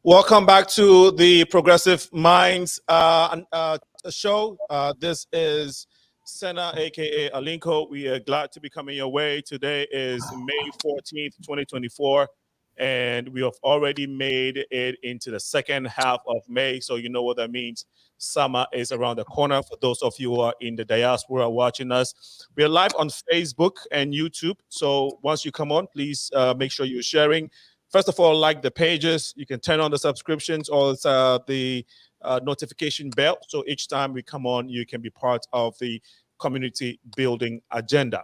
Welcome back to the Progressive Minds show. This is Senna, aka Alinko. We are glad to be coming your way. Today is May 14th, 2024, and we have already made it into the second half of May. So you know what that means. Summer is around the corner. For those of you who are in the diaspora watching us, we are live on Facebook and YouTube. So once you come on, please make sure you're sharing. First of all, like the pages. You can turn on the subscriptions or the notification bell. So each time we come on, you can be part of the community building agenda.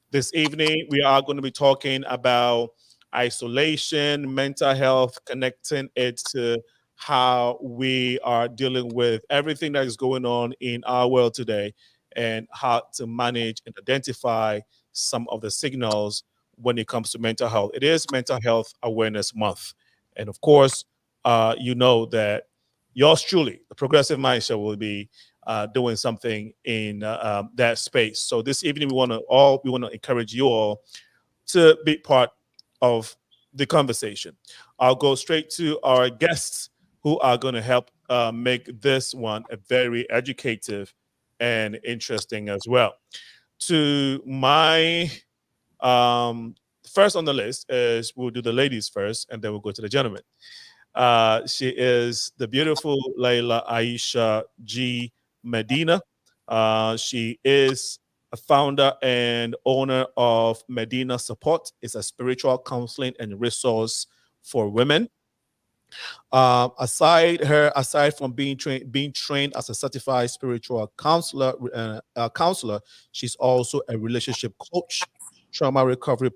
This evening, we are going to be talking about isolation, mental health, connecting it to how we are dealing with everything that is going on in our world today and how to manage and identify some of the signals when it comes to mental health. It is Mental Health Awareness Month. And of course, you know that yours truly, the Progressive Mind Show, will be doing something in that space. So this evening, we want to encourage you all to be part of the conversation. I'll go straight to our guests who are going to help make this one a very educative and interesting as well. To my first on the list is, we'll do the ladies first, and then we'll go to the gentlemen. She is the beautiful LEILA-AYESHA G. MEDINA. She is a founder and owner of MEDINA Support. It's a spiritual counseling and resource for women. Aside from being trained as a certified spiritual counselor, she's also a relationship coach, trauma recovery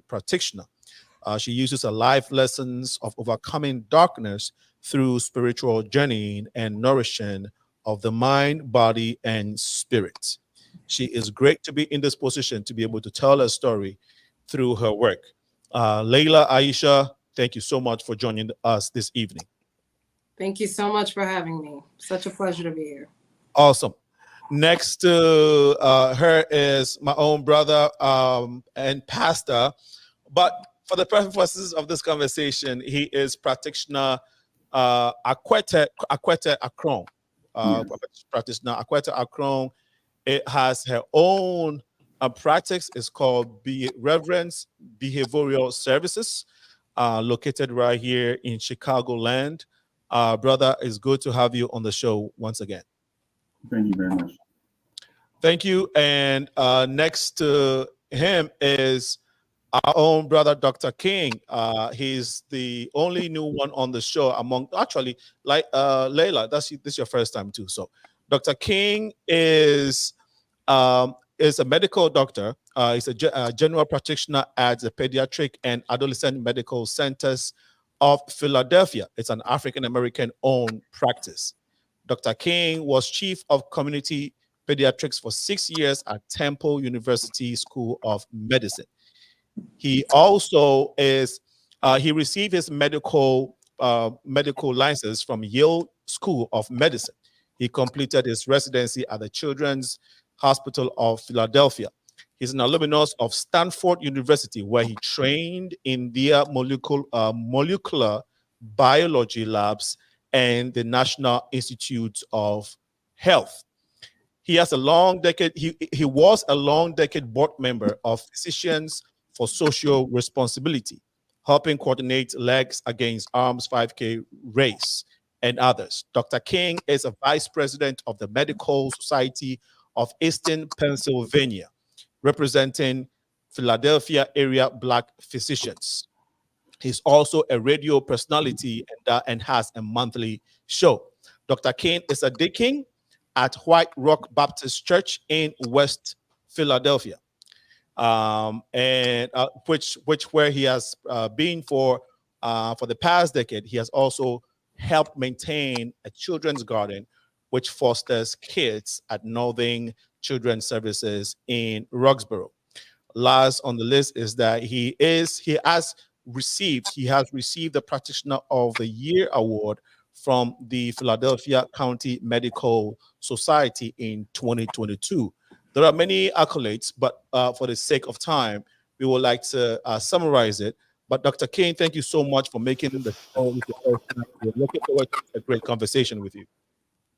practitioner. She uses her life lessons of overcoming darkness through spiritual journeying and nourishing of the mind, body, and spirit. She is great to be in this position to be able to tell her story through her work. LEILA-AYESHA, thank you so much for joining us this evening. Thank you so much for having me. Such a pleasure to be here. Awesome. Next to her is my own brother and pastor, but for the purposes of this conversation, he is practitioner AKWETEY AKRONG. Practitioner AKWETEY AKRONG. It has her own practice. It's called REVERENCE Behavorial Services, located right here in Chicagoland. Brother, it's good to have you on the show once again. Thank you very much. Thank you. And next to him is our own brother, Dr. King. He's the only new one on the show among, actually, like Layla, this is your first time too. So Dr. King is a medical doctor. He's a general practitioner at the Pediatric and Adolescent Medical Centers of Philadelphia. It's an African-American owned practice. Dr. King was chief of community pediatrics for 6 years at Temple University School of Medicine. He also is, he received his medical license from Yale School of Medicine. He completed his residency at the Children's Hospital of Philadelphia. He's an alumnus of Stanford University, where he trained in their molecular biology labs and the National Institute of Health. He has a long decade. He was a long decade board member of Physicians for Social Responsibility, helping coordinate Legs Against Arms 5K race and others. Dr. King is a vice president of the Medical Society of Eastern Pennsylvania, representing Philadelphia area Black physicians. He's also a radio personality and has a monthly show. Dr. King is a deacon at White Rock Baptist Church in West Philadelphia, where he has been for the past decade. He has also helped maintain a children's garden, which fosters kids at Northern Children's Services in Roxborough. Last on the list is that he has received the Practitioner of the Year award from the Philadelphia County Medical Society in 2022. There are many accolades, but for the sake of time, we would like to summarize it But Dr. King, thank you so much for making the show. We're looking forward to a great conversation with you.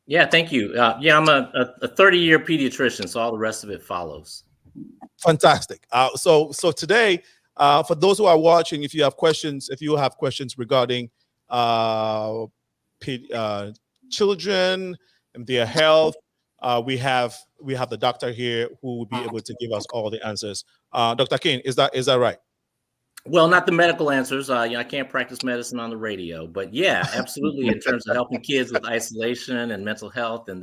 Yeah, thank you. Yeah, I'm a 30-year pediatrician, so all the rest of it follows. Fantastic. So today, for those who are watching, if you have questions regarding children and their health, we have the doctor here who will be able to give us all the answers. Dr. King, is that right? Well, not the medical answers. I can't practice medicine on the radio, but yeah, absolutely. In terms of helping kids with isolation and mental health, and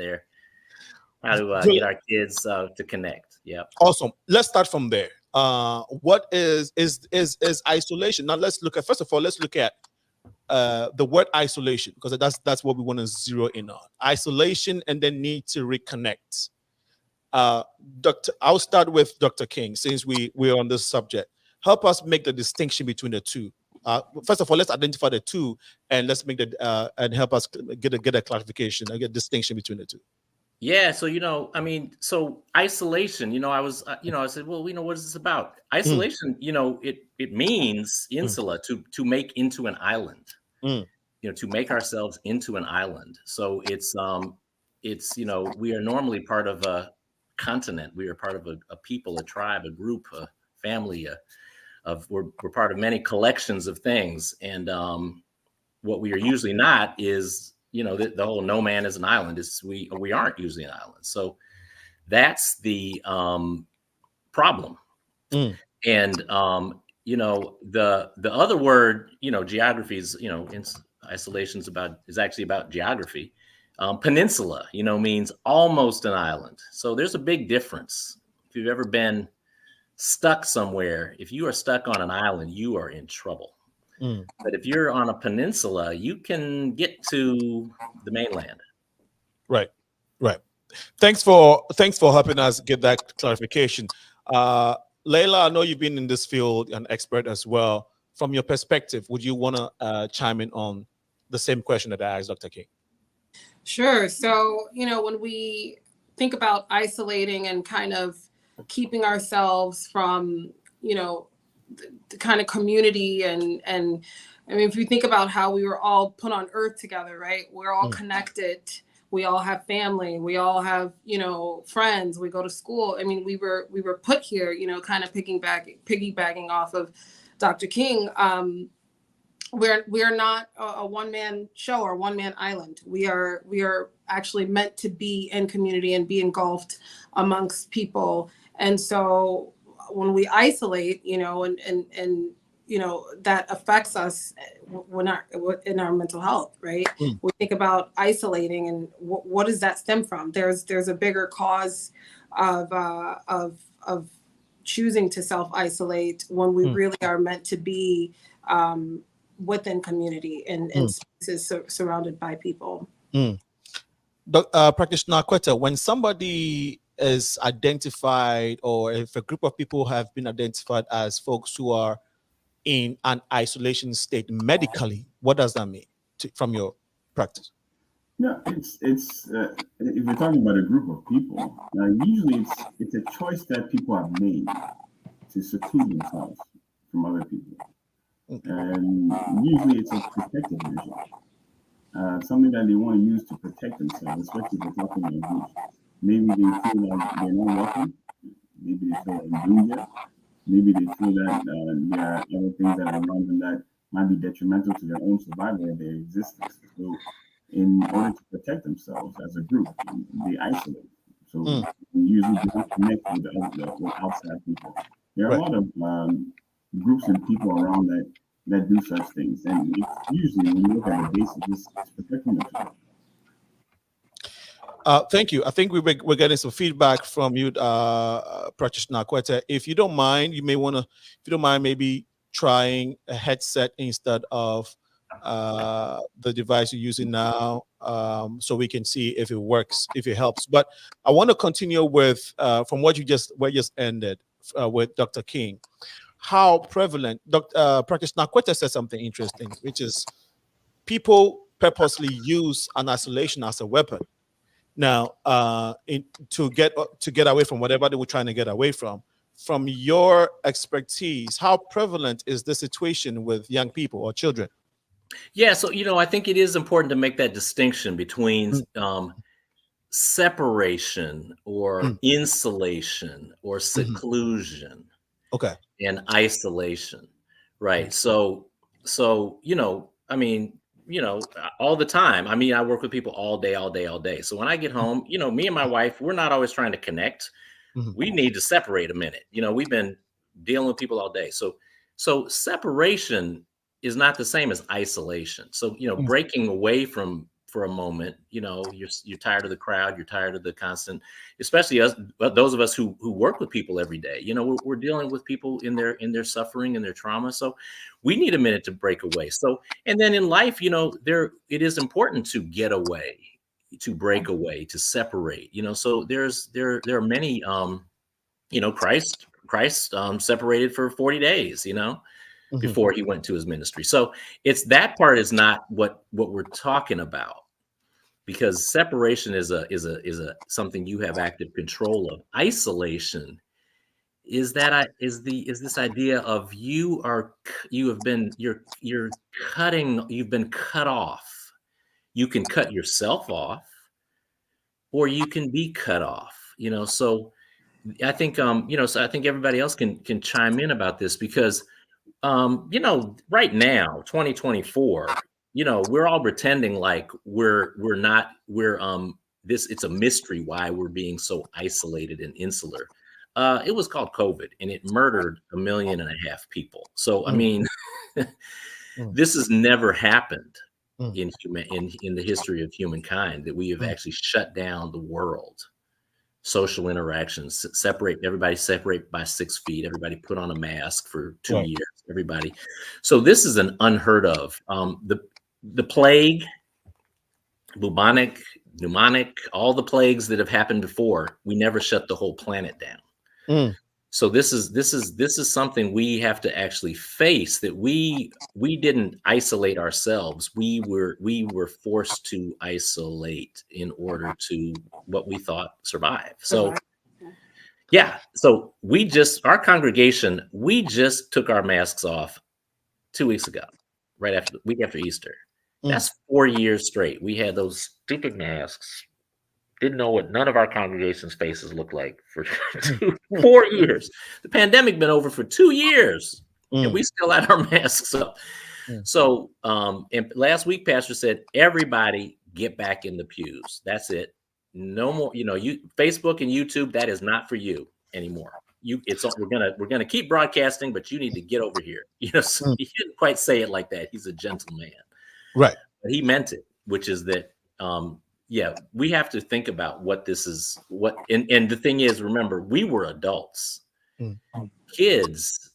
how to get our kids to connect. Yeah. Awesome. Let's start from there. What is isolation? Now first of all, let's look at the word isolation, because that's what we want to zero in on. Isolation and then need to reconnect. I'll start with Dr. King, since we're on this subject. Help us make the distinction between the two. First of all, let's identify the two, and let's make and help us get a clarification, get a distinction between the two. Yeah. So, so isolation, I said, well, what is this about? Isolation, it means insula, to make into an island, to make ourselves into an island. So it's we are normally part of a continent. We are part of a people, a tribe, a group, a family, we're part of many collections of things. And what we are usually not is, the whole no man is an island. Is we aren't usually an island. So that's the problem. And the other word, geography is, isolation is actually about geography. Peninsula, means almost an island. So there's a big difference. If you've ever been stuck somewhere, if you are stuck on an island, you are in trouble. But if you're on a peninsula, you can get to the mainland. Right. Thanks for helping us get that clarification. Leila, I know you've been in this field, an expert as well. From your perspective, would you want to chime in on the same question that I asked Dr. King? Sure. So, when we think about isolating and kind of keeping ourselves from, the kind of community and I mean, if you think about how we were all put on earth together, right? We're all connected. We all have family. We all have, friends. We go to school. I mean, we were put here, kind of piggybacking off of Dr. King. We're not a one-man show or one-man island. We are actually meant to be in community and be engulfed amongst people. And so when we isolate, and that affects us in our mental health, right? We think about isolating and what does that stem from? There's a bigger cause of choosing to self-isolate when we really are meant to be within community and spaces surrounded by people. Practitioner AKWETEY, when somebody is identified, or if a group of people have been identified as folks who are in an isolation state medically, what does that mean from your practice? Yeah, it's if we're talking about a group of people, usually it's a choice that people have made to seclude themselves from other people, and usually it's a protective measure, something that they want to use to protect themselves, especially if they're talking in groups. Maybe they feel like they're not welcome. Maybe they feel like danger. Maybe they feel that there are other things that are around them that might be detrimental to their own survival or their existence. So in order to protect themselves as a group, they isolate. So they usually do not connect with outside people. There are a lot of groups and people around that do such things. And it's usually, when you look at the basis, it's protecting themselves. Thank you. I think we're getting some feedback from you, Practitioner AKWETEY. If you don't mind, maybe trying a headset instead of the device you're using now, so we can see if it works, if it helps. But I want to continue with from what you just ended with Dr. King. How prevalent, Practitioner AKWETEY said something interesting, which is people purposely use an isolation as a weapon. Now, to get away from whatever they were trying to get away from, from your expertise, how prevalent is the situation with young people or children? Yeah, so I think it is important to make that distinction between separation or insulation or seclusion Okay. and isolation, right? So I mean, all the time. I mean, I work with people all day, all day, all day. So when I get home, me and my wife, we're not always trying to connect. We need to separate a minute. We've been dealing with people all day. So separation is not the same as isolation. So, breaking away for a moment, you're tired of the crowd, you're tired of the constant, especially us, those of us who work with people every day. We're dealing with people in their suffering and their trauma. So we need a minute to break away. So, and then in life, it is important to get away, to break away, to separate, so there are many, Christ separated for 40 days, before he went to his ministry. So it's that part is not what we're talking about, because separation is something you have active control of. Isolation is this idea of you've been cut off. You can cut yourself off, or you can be cut off, so I think so I think everybody else can chime in about this, because right now, 2024, we're all pretending like it's a mystery why we're being so isolated and insular. It was called COVID, and it murdered 1.5 million people. So I mean, this has never happened in the history of humankind, that we have actually shut down the world. Social interactions, separate by 6 feet, everybody put on a mask for 2 years, everybody. So this is an unheard of. The plague, bubonic, pneumonic, all the plagues that have happened before, we never shut the whole planet down. So this is something we have to actually face, that we didn't isolate ourselves. We were forced to isolate in order to what we thought survive. So yeah, so our congregation, we just took our masks off 2 weeks ago, week after Easter. That's 4 years straight. We had those stupid masks. Didn't know what none of our congregation's faces looked like for 4 years. The pandemic been over for 2 years, and we still had our masks up. So, and last week, Pastor said, everybody get back in the pews. That's it. No more. Facebook and YouTube, that is not for you anymore. We're gonna keep broadcasting, but you need to get over here. So he didn't quite say it like that. He's a gentleman, right? But he meant it, which is that. Yeah, we have to think about what this is. And the thing is, remember, we were adults. Kids,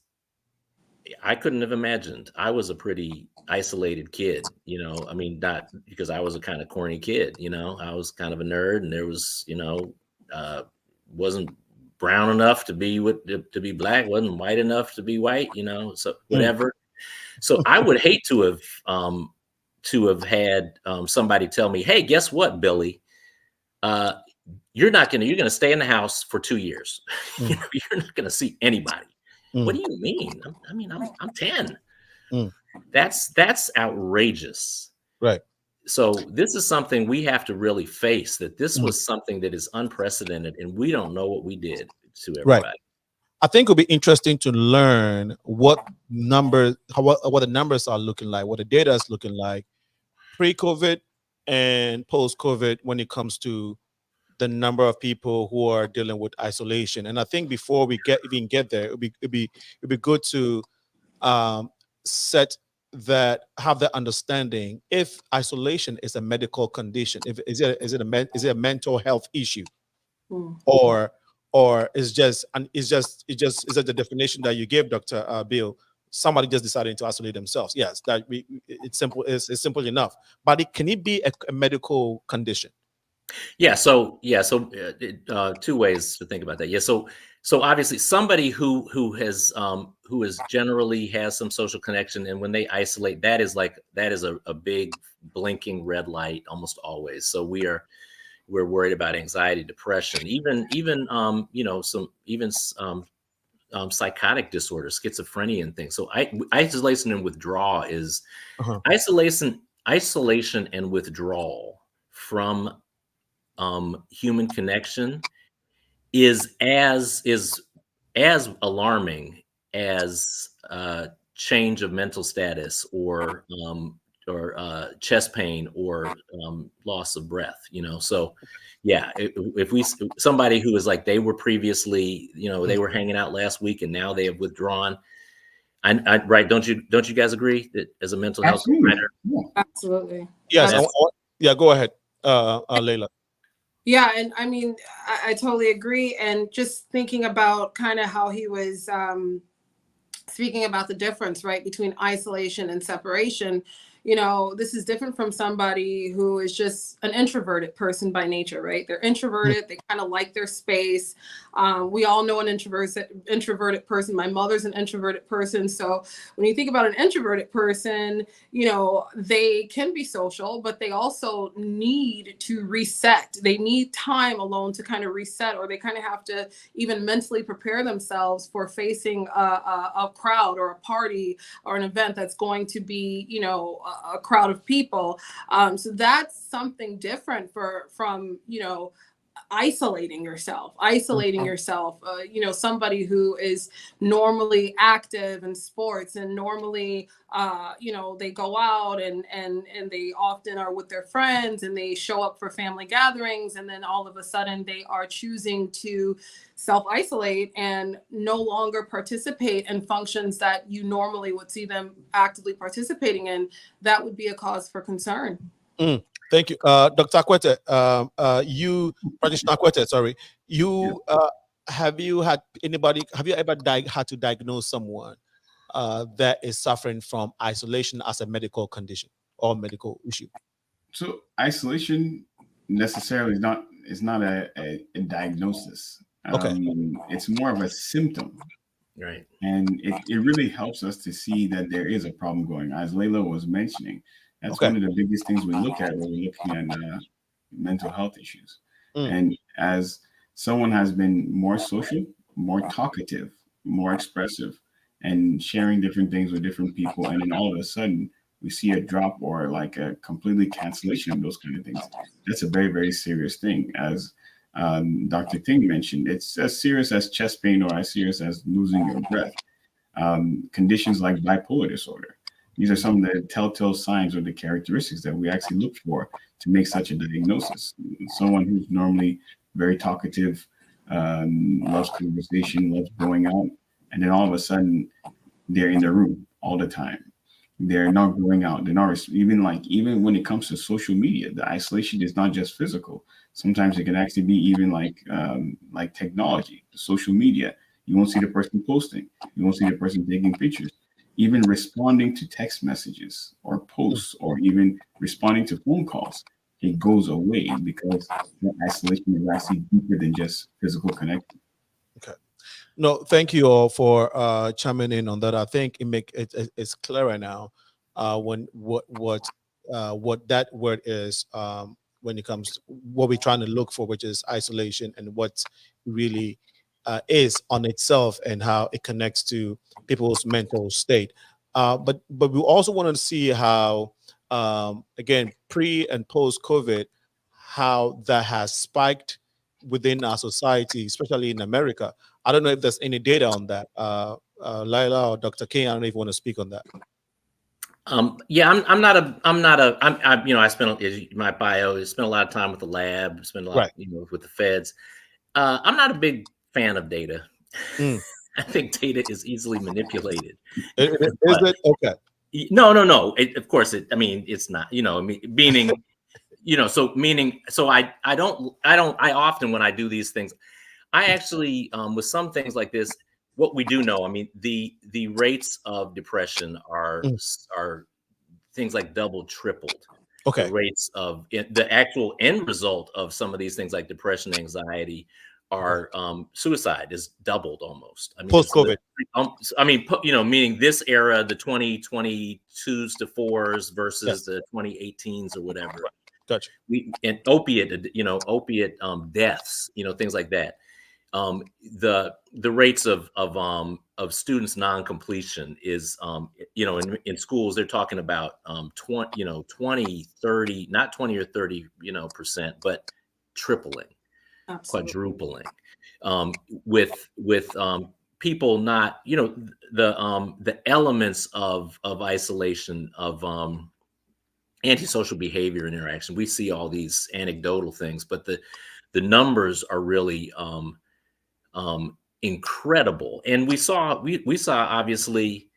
I couldn't have imagined. I was a pretty isolated kid, I mean, not because I was a kind of corny kid, I was kind of a nerd, and there was, wasn't brown enough to be black, wasn't white enough to be white, so whatever. So I would hate to have had somebody tell me, hey, guess what, Billy? You're going to stay in the house for 2 years. You're not going to see anybody. What do you mean? I'm 10. That's outrageous. Right. So this is something we have to really face, that this was something that is unprecedented, and we don't know what we did to everybody. Right. I think it'll be interesting to learn what the numbers are looking like, what the data is looking like pre-COVID and post-COVID when it comes to the number of people who are dealing with isolation. And I think before we even get there, it'd be good to have the understanding if isolation is a medical condition, is it a mental health issue, or is just the definition that you gave, Dr. Bill. Somebody just deciding to isolate themselves. Yes, it's simple. It's simple enough. But can it be a medical condition? Yeah. So 2 ways to think about that. Yeah. So obviously somebody who generally has some social connection, and when they isolate, that is a big blinking red light almost always. So we're worried about anxiety, depression, even psychotic disorders, schizophrenia and things. So isolation and withdrawal is Uh-huh. isolation and withdrawal from human connection is as alarming as change of mental status or chest pain or loss of breath. So yeah, if somebody who was like, they were previously, they were hanging out last week and now they have withdrawn. Right? Don't you guys agree that as a mental health provider? Absolutely. Yes. Yeah. Go ahead, Leila. Yeah, and I mean, I totally agree. And just thinking about kind of how he was speaking about the difference, right, between isolation and separation. This is different from somebody who is just an introverted person by nature, right? They're introverted. They kind of like their space. We all know an introverted person. My mother's an introverted person. So when you think about an introverted person, they can be social, but they also need to reset. They need time alone to kind of reset, or they kind of have to even mentally prepare themselves for facing a crowd or a party or an event that's going to be, a crowd of people. So that's something different from isolating yourself, somebody who is normally active in sports and normally, they go out and they often are with their friends and they show up for family gatherings. And then all of a sudden they are choosing to self-isolate and no longer participate in functions that you normally would see them actively participating in. That would be a cause for concern. Thank you, Dr. Akwete. Practitioner Akwete, sorry. Have you ever had to diagnose someone that is suffering from isolation as a medical condition or medical issue? So isolation necessarily is not a diagnosis. Okay. It's more of a symptom. Right. And it really helps us to see that there is a problem going on. As Leila was mentioning, that's one of the biggest things we look at when we're looking at mental health issues. And as someone has been more social, more talkative, more expressive, and sharing different things with different people, and then all of a sudden we see a drop or like a completely cancellation of those kind of things, that's a very, very serious thing. As Dr. Ting mentioned, it's as serious as chest pain or as serious as losing your breath. Conditions like bipolar disorder. These are some of the telltale signs or the characteristics that we actually look for to make such a diagnosis. Someone who's normally very talkative, loves conversation, loves going out, and then all of a sudden they're in their room all the time. They're not going out. They're not even when it comes to social media, the isolation is not just physical. Sometimes it can actually be even like technology, social media. You won't see the person posting. You won't see the person taking pictures. Even responding to text messages or posts or even responding to phone calls, it goes away because the isolation is actually deeper than just physical connection. Okay. No, thank you all for chiming in on that. I think it's clearer now when what that word is when it comes to what we're trying to look for, which is isolation, and what really is on itself and how it connects to people's mental state. But we also want to see how again, pre and post COVID, how that has spiked within our society, especially in America. I don't know if there's any data on that. Leila or Dr. King, I don't know if you want to speak on that. Yeah, I spent my bio, spent a lot of time with the lab, spent a lot, with the feds. I'm not a big fan of data. I think data is easily manipulated. Is it? Okay. No. Of course, it's not, meaning, I often, when I do these things, I actually, with some things like this, what we do know, the rates of depression are things like double, tripled. Okay. The rates of the actual end result of some of these things like depression, anxiety, are suicide is doubled almost. Post-COVID. Meaning this era, the 2022s to 4s versus the 2018s or whatever. Gotcha. And opiate deaths, things like that. the rates of students non-completion is, you know, in schools, they're talking about 20, 30, not 20 or 30, percent, but tripling, Absolutely. quadrupling, with people not, the elements of isolation, of antisocial behavior and interaction. We see all these anecdotal things, but the numbers are really incredible. And we saw obviously,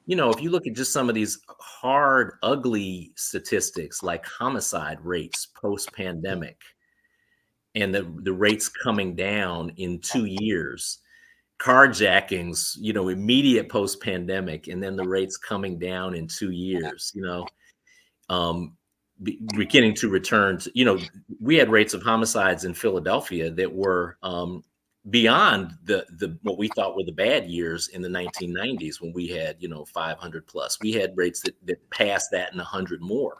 if you look at just some of these hard, ugly statistics like homicide rates post-pandemic, and the rates coming down in 2 years, carjackings, immediate post-pandemic, and then the rates coming down in 2 years, beginning to return to, we had rates of homicides in Philadelphia that were beyond the what we thought were the bad years in the 1990s, when we had 500 plus. We had rates that passed that and 100 more.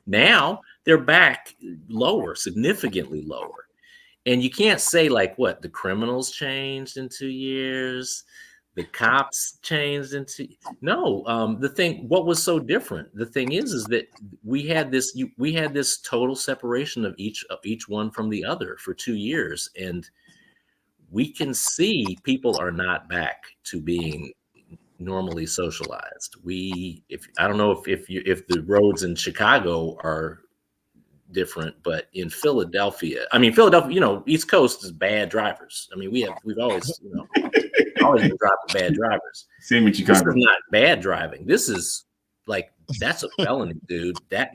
Now they're back lower, significantly lower. And you can't say like, what, the criminals changed in 2 years, the cops changed no. What was so different? The thing is that we had this total separation of each one from the other for 2 years, and we can see people are not back to being normally socialized. I don't know if the roads in Chicago are different, but in Philadelphia, East Coast is bad drivers. We've always, always been driving bad drivers. Same with Chicago. This is not bad driving. This is like, that's a felony, dude. That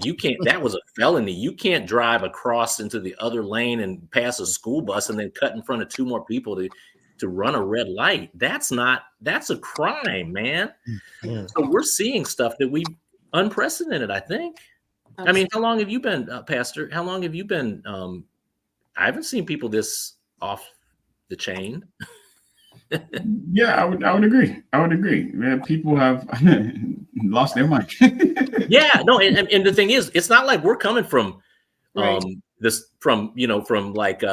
was a felony. You can't drive across into the other lane and pass a school bus and then cut in front of 2 more people to run a red light. That's a crime, man. Mm-hmm. So we're seeing stuff that we unprecedented, I think. How long have you been, Pastor? How long have you been? I haven't seen people this off the chain. Yeah, I would agree. Man, people have lost their mind. Yeah, no, and the thing is, it's not like we're coming from Right. from like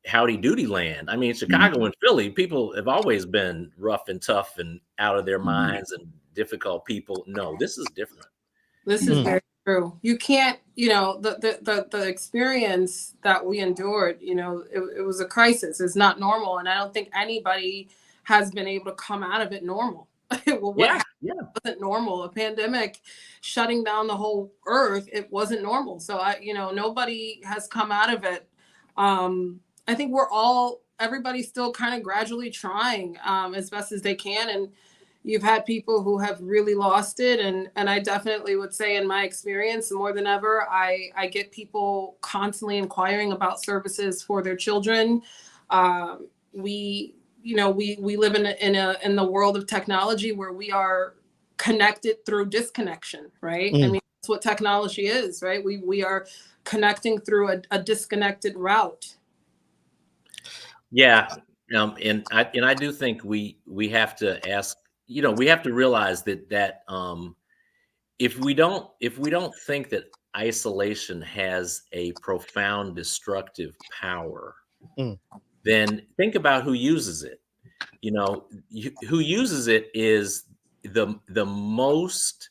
howdy doody land. Chicago and Philly, people have always been rough and tough and out of their minds and difficult people. No, this is different. This is very true. You can't, the experience that we endured, it was a crisis. It's not normal. And I don't think anybody has been able to come out of it normal. Well, wasn't normal. A pandemic shutting down the whole earth, it wasn't normal. So nobody has come out of it. I think everybody's still kind of gradually trying as best as they can. And you've had people who have really lost it. And I definitely would say, in my experience, more than ever, I get people constantly inquiring about services for their children. We live in the world of technology where we are connected through disconnection, right? That's what technology is, right? We are connecting through a disconnected route. Yeah. And I do think we have to ask, we have to realize that if we don't think that isolation has a profound destructive power, then think about who uses it. Who uses it is the most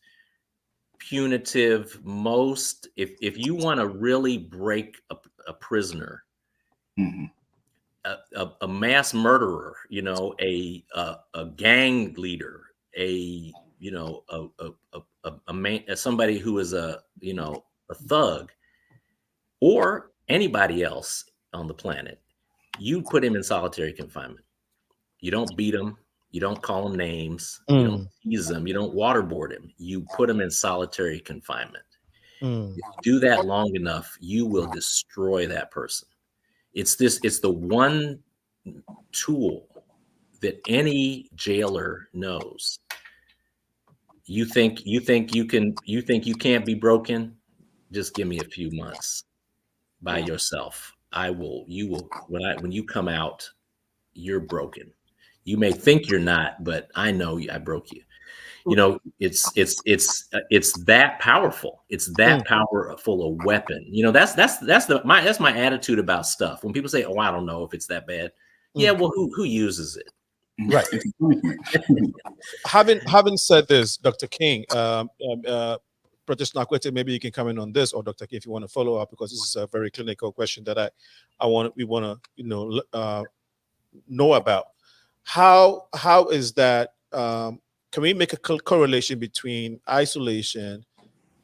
punitive, most, if you want to really break a prisoner, a mass murderer, a gang leader, a man, somebody who is a thug, or anybody else on the planet, you put him in solitary confinement. You don't beat him. You don't call him names. You don't tease him. You don't waterboard him. You put him in solitary confinement. If you do that long enough, you will destroy that person. It's the one tool that any jailer knows. You think you can't be broken? Just give me a few months by yourself. When you come out, you're broken. You may think you're not, but I know I broke you. It's that powerful. It's that powerful a weapon. That's my attitude about stuff. When people say, "Oh, I don't know if it's that bad," Yeah, well, who uses it? Right. having said this, Dr. King, Practitioner AKWETEY, maybe you can comment on this, or Dr. King, if you want to follow up, because this is a very clinical question that we want to know about. How is that? Can we make a correlation between isolation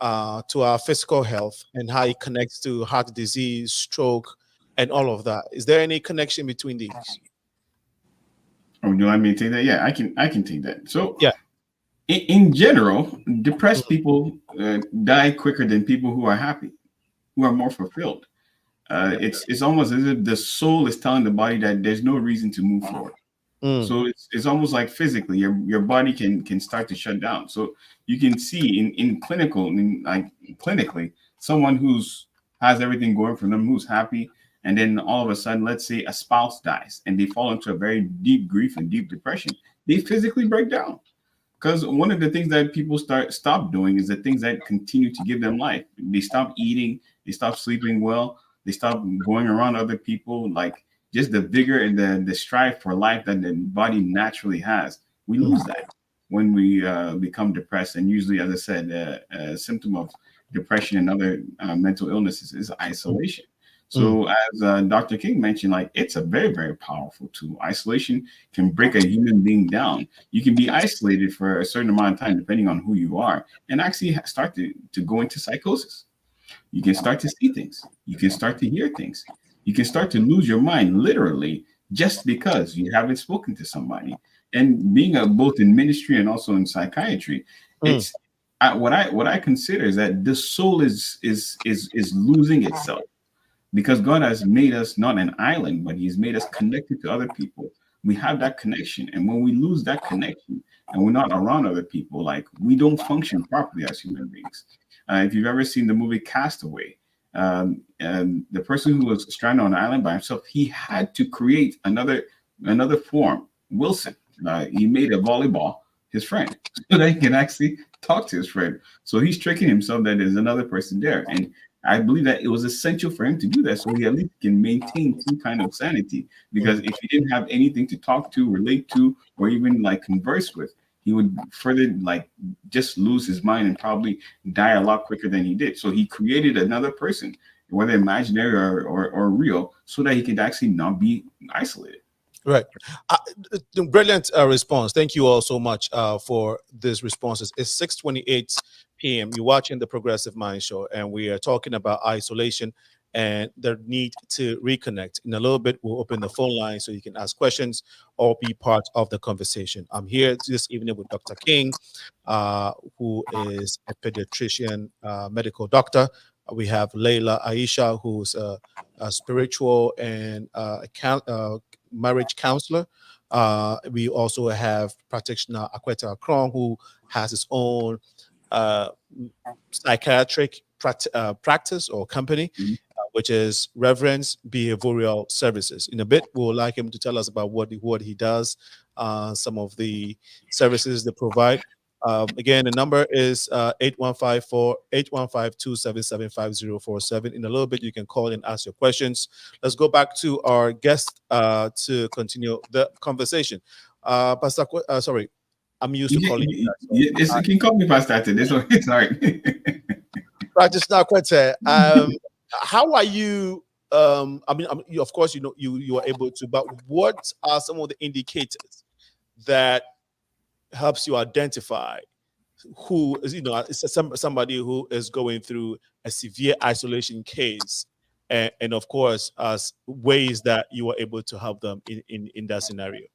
to our physical health and how it connects to heart disease, stroke, and all of that? Is there any connection between these? Oh, do you want me to take that? Yeah, I can take that. So yeah, in general, depressed people die quicker than people who are happy, who are more fulfilled. It's almost as if the soul is telling the body that there's no reason to move forward. So it's almost like physically your body can start to shut down. So you can see clinically someone who's has everything going for them, who's happy, and then all of a sudden, let's say a spouse dies and they fall into a very deep grief and deep depression, they physically break down. Because one of the things that people stop doing is the things that continue to give them life. They stop eating, they stop sleeping well, they stop going around other people, like just the vigor and the strive for life that the body naturally has. We lose that when we become depressed. And usually, as I said, a symptom of depression and other mental illnesses is isolation. So as Dr. King mentioned, like it's a very, very powerful tool. Isolation can break a human being down. You can be isolated for a certain amount of time, depending on who you are, and actually start to go into psychosis. You can start to see things. You can start to hear things. You can start to lose your mind literally just because you haven't spoken to somebody. And being both in ministry and also in psychiatry, it's what I consider is that the soul is losing itself. Because God has made us not an island, but He's made us connected to other people. We have that connection. And when we lose that connection and we're not around other people, like we don't function properly as human beings. If you've ever seen the movie Castaway, the person who was stranded on an island by himself, he had to create another form, Wilson. He made a volleyball his friend so that he can actually talk to his friend. So he's tricking himself that there's another person there. And I believe that it was essential for him to do that so he at least can maintain some kind of sanity. Because if he didn't have anything to talk to, relate to, or even like converse with, he would further like just lose his mind and probably die a lot quicker than he did. So he created another person, whether imaginary or real, so that he could actually not be isolated. Right. Brilliant response. Thank you all so much for these responses. It's 6:28 p.m. You're watching the Progressive Mind Show, and we are talking about isolation and the need to reconnect. In a little bit, we'll open the phone line so you can ask questions or be part of the conversation. I'm here this evening with Dr. King, who is a pediatrician, medical doctor. We have LEILA-AYESHA, who's a spiritual and marriage counselor. We also have practitioner AKWETEY AKRONG, who has his own psychiatric practice or company, which is Reverence Behavioral Services. In a bit, we would like him to tell us about what he does, some of the services they provide. Again, the number is 815-277-5047. In a little bit, you can call and ask your questions. Let's go back to our guest to continue the conversation. Pastor, sorry, I'm used to calling you. You can call me Pastor. This one, it's all right. Practitioner AKWETEY, how are you? I mean, you, of course, you are able to, but what are some of the indicators that helps you identify who is, somebody who is going through a severe isolation case, and of course, as ways that you are able to help them in that scenario?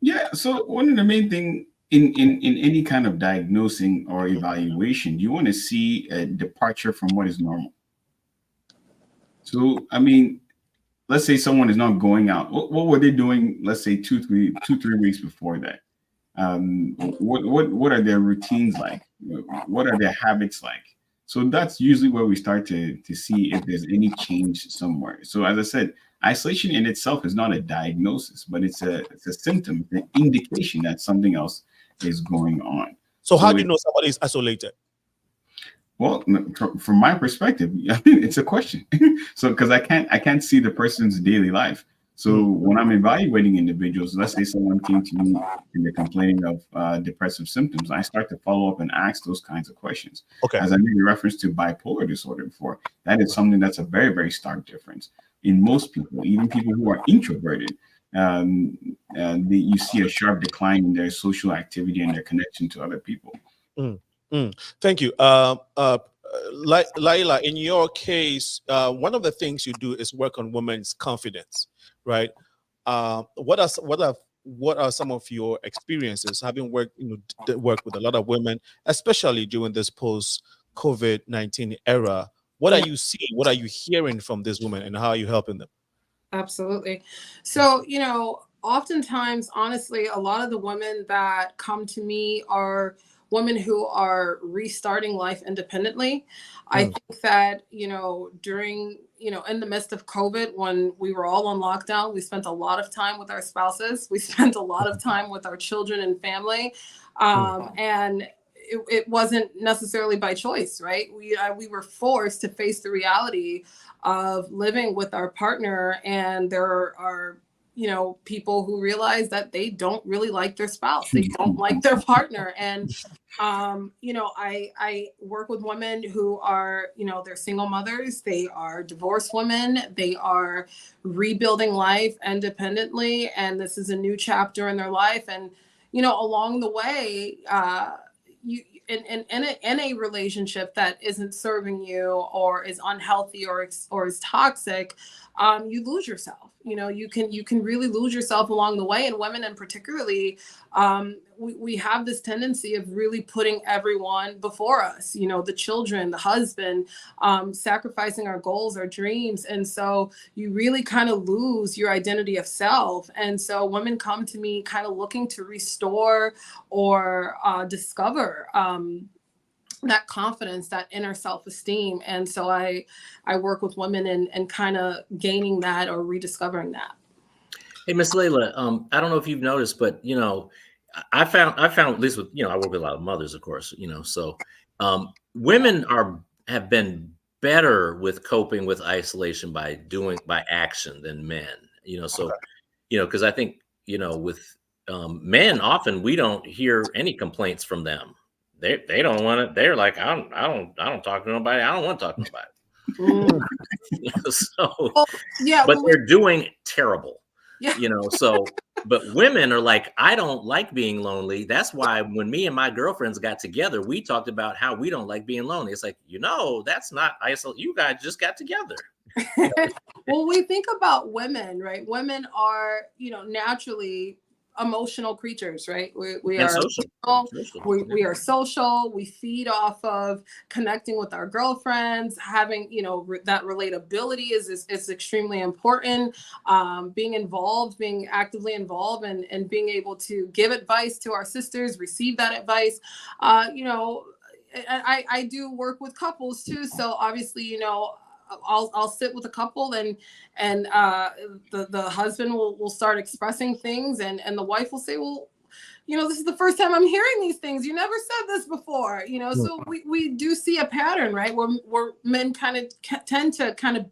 Yeah. So one of the main things in any kind of diagnosing or evaluation, you want to see a departure from what is normal. So, I mean, let's say someone is not going out. What were they doing? Let's say 2-3 weeks before that. What are their routines like? What are their habits like? So that's usually where we start to see if there's any change somewhere. So as I said, isolation in itself is not a diagnosis, but it's a symptom, an indication that something else is going on. So how do you know somebody is isolated? Well, from my perspective, I mean, it's a question. So because I can't see the person's daily life. So when I'm evaluating individuals, let's say someone came to me and they're complaining of depressive symptoms, I start to follow up and ask those kinds of questions. Okay. As I made a reference to bipolar disorder before, that is something that's a very, very stark difference. In most people, even people who are introverted, you see a sharp decline in their social activity and their connection to other people. Thank you. Laila, in your case, one of the things you do is work on women's confidence, right? What are some of your experiences having worked with a lot of women, especially during this post-COVID-19 era? What are you seeing? What are you hearing from these women, and how are you helping them? Absolutely. So, oftentimes, honestly, a lot of the women that come to me are women who are restarting life independently. I think that, during, in the midst of COVID, when we were all on lockdown, we spent a lot of time with our spouses. We spent a lot of time with our children and family. And it wasn't necessarily by choice, right? We were forced to face the reality of living with our partner, and there are people who realize that they don't really like their spouse, they don't like their partner. And I work with women who are, they're single mothers, they are divorced women, they are rebuilding life independently, and this is a new chapter in their life. And along the way, in a relationship that isn't serving you, or is unhealthy, or is toxic, you lose yourself. You can really lose yourself along the way. And women, and particularly, we have this tendency of really putting everyone before us, the children, the husband, sacrificing our goals, our dreams. And so you really kind of lose your identity of self. And so women come to me kind of looking to restore or discover that confidence, that inner self-esteem. And so I work with women and kind of gaining that or rediscovering that. Hey, Miss Leila, I don't know if you've noticed, but I found at least with I work with a lot of mothers, of course, so women have been better with coping with isolation by action than men, so because I think with men, often we don't hear any complaints from them. They don't want it. They're like, I don't talk to nobody. I don't want to talk to nobody. But they're doing terrible. Yeah. So, but women are like, I don't like being lonely. That's why when me and my girlfriends got together, we talked about how we don't like being lonely. It's like, that's not isolation. You guys just got together. Well, we think about women, right? Women are, naturally emotional creatures, right? We are social. We are social. We feed off of connecting with our girlfriends, having that relatability is extremely important. Being involved, being actively involved, and being able to give advice to our sisters, receive that advice. I do work with couples too, so obviously I'll sit with a couple, and the husband will start expressing things, and the wife will say, well, this is the first time I'm hearing these things. You never said this before, So we do see a pattern, right? Where men kind of tend to kind of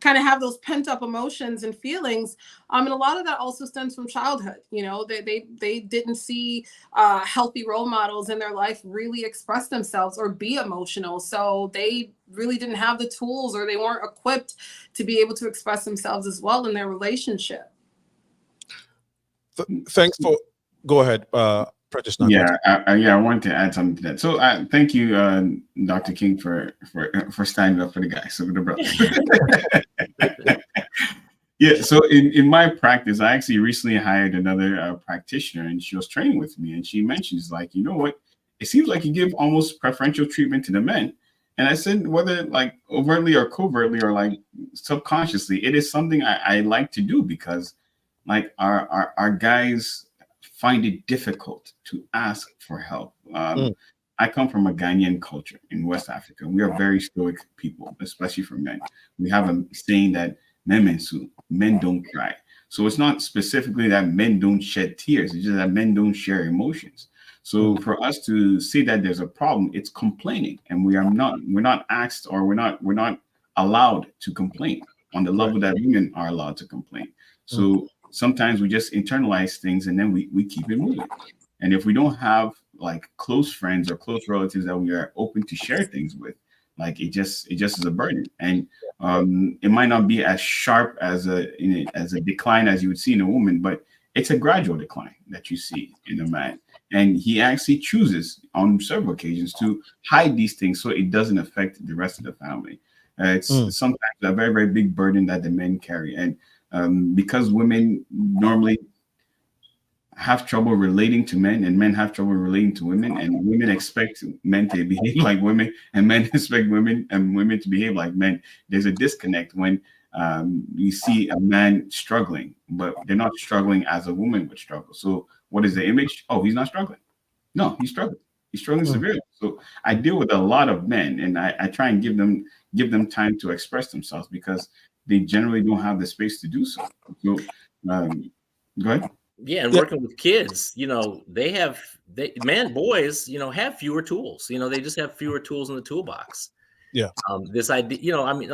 have those pent up emotions and feelings. And a lot of that also stems from childhood. They didn't see healthy role models in their life really express themselves or be emotional. So they really didn't have the tools, or they weren't equipped to be able to express themselves as well in their relationship. Thanks for, go ahead, Practitioner. Yeah, I wanted to add something to that. So thank you, Dr. King, for standing up for the guy, so the brother. Yeah, so in my practice, I actually recently hired another practitioner, and she was training with me, and she mentions, like, what? It seems like you give almost preferential treatment to the men. And I said, whether like overtly or covertly or like subconsciously, it is something I like to do, because like our guys find it difficult to ask for help. I come from a Ghanaian culture in West Africa. We are very stoic people, especially for men. We have a saying that men don't cry. So it's not specifically that men don't shed tears. It's just that men don't share emotions. So for us to see that there's a problem, it's complaining, and we're not asked, or we're not allowed to complain. on the level that women are allowed to complain. So sometimes we just internalize things and then we keep it moving. And if we don't have like close friends or close relatives that we are open to share things with, like it just is a burden. And it might not be as sharp as a decline as you would see in a woman, but it's a gradual decline that you see in a man. And he actually chooses on several occasions to hide these things so it doesn't affect the rest of the family. It's sometimes a very, very big burden that the men carry. And because women normally have trouble relating to men and men have trouble relating to women, and women expect men to behave like women and men expect women and women to behave like men, there's a disconnect when you see a man struggling, but they're not struggling as a woman would struggle. So what is the image? Oh, he's not struggling. No, he's struggling. He's struggling severely. So I deal with a lot of men, and I try and give them time to express themselves because they generally don't have the space to do so. So go ahead. Yeah, and working with kids, you know, boys, you know, have fewer tools. You know, they just have fewer tools in the toolbox. Yeah. This idea, you know, I mean,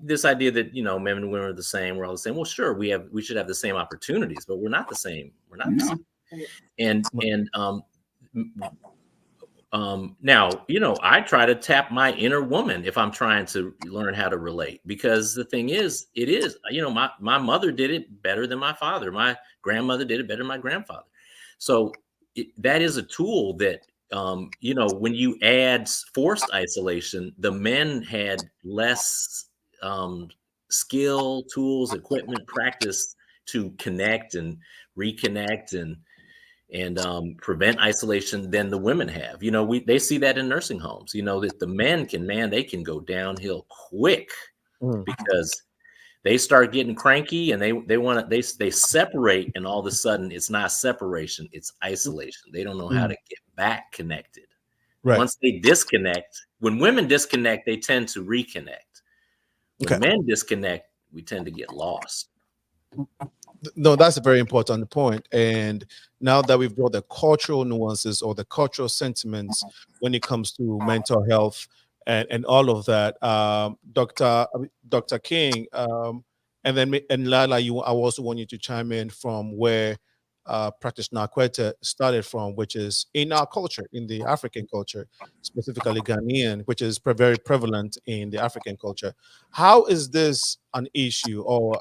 this idea that, you know, men and women are the same, we're all the same. Well, sure, we should have the same opportunities, but we're not the same. We're not the same. And now, you know, I try to tap my inner woman if I'm trying to learn how to relate, because the thing is, you know, my mother did it better than my father. My grandmother did it better than my grandfather. So that is a tool that, you know, when you add forced isolation, the men had less skill, tools, equipment, practice to connect and reconnect and prevent isolation than the women have. You know, they see that in nursing homes, you know, that the men they can go downhill quick because they start getting cranky and they separate, and all of a sudden it's not separation, it's isolation. They don't know how to get back connected. Right. Once they disconnect, when women disconnect, they tend to reconnect. When men disconnect, we tend to get lost. No, that's a very important point. And now that we've brought the cultural nuances or the cultural sentiments when it comes to mental health and all of that, Dr. King, and Lila, I also want you to chime in from where Practitioner AKWETEY started from, which is in our culture, in the African culture, specifically Ghanaian, which is very prevalent in the African culture. How is this an issue, or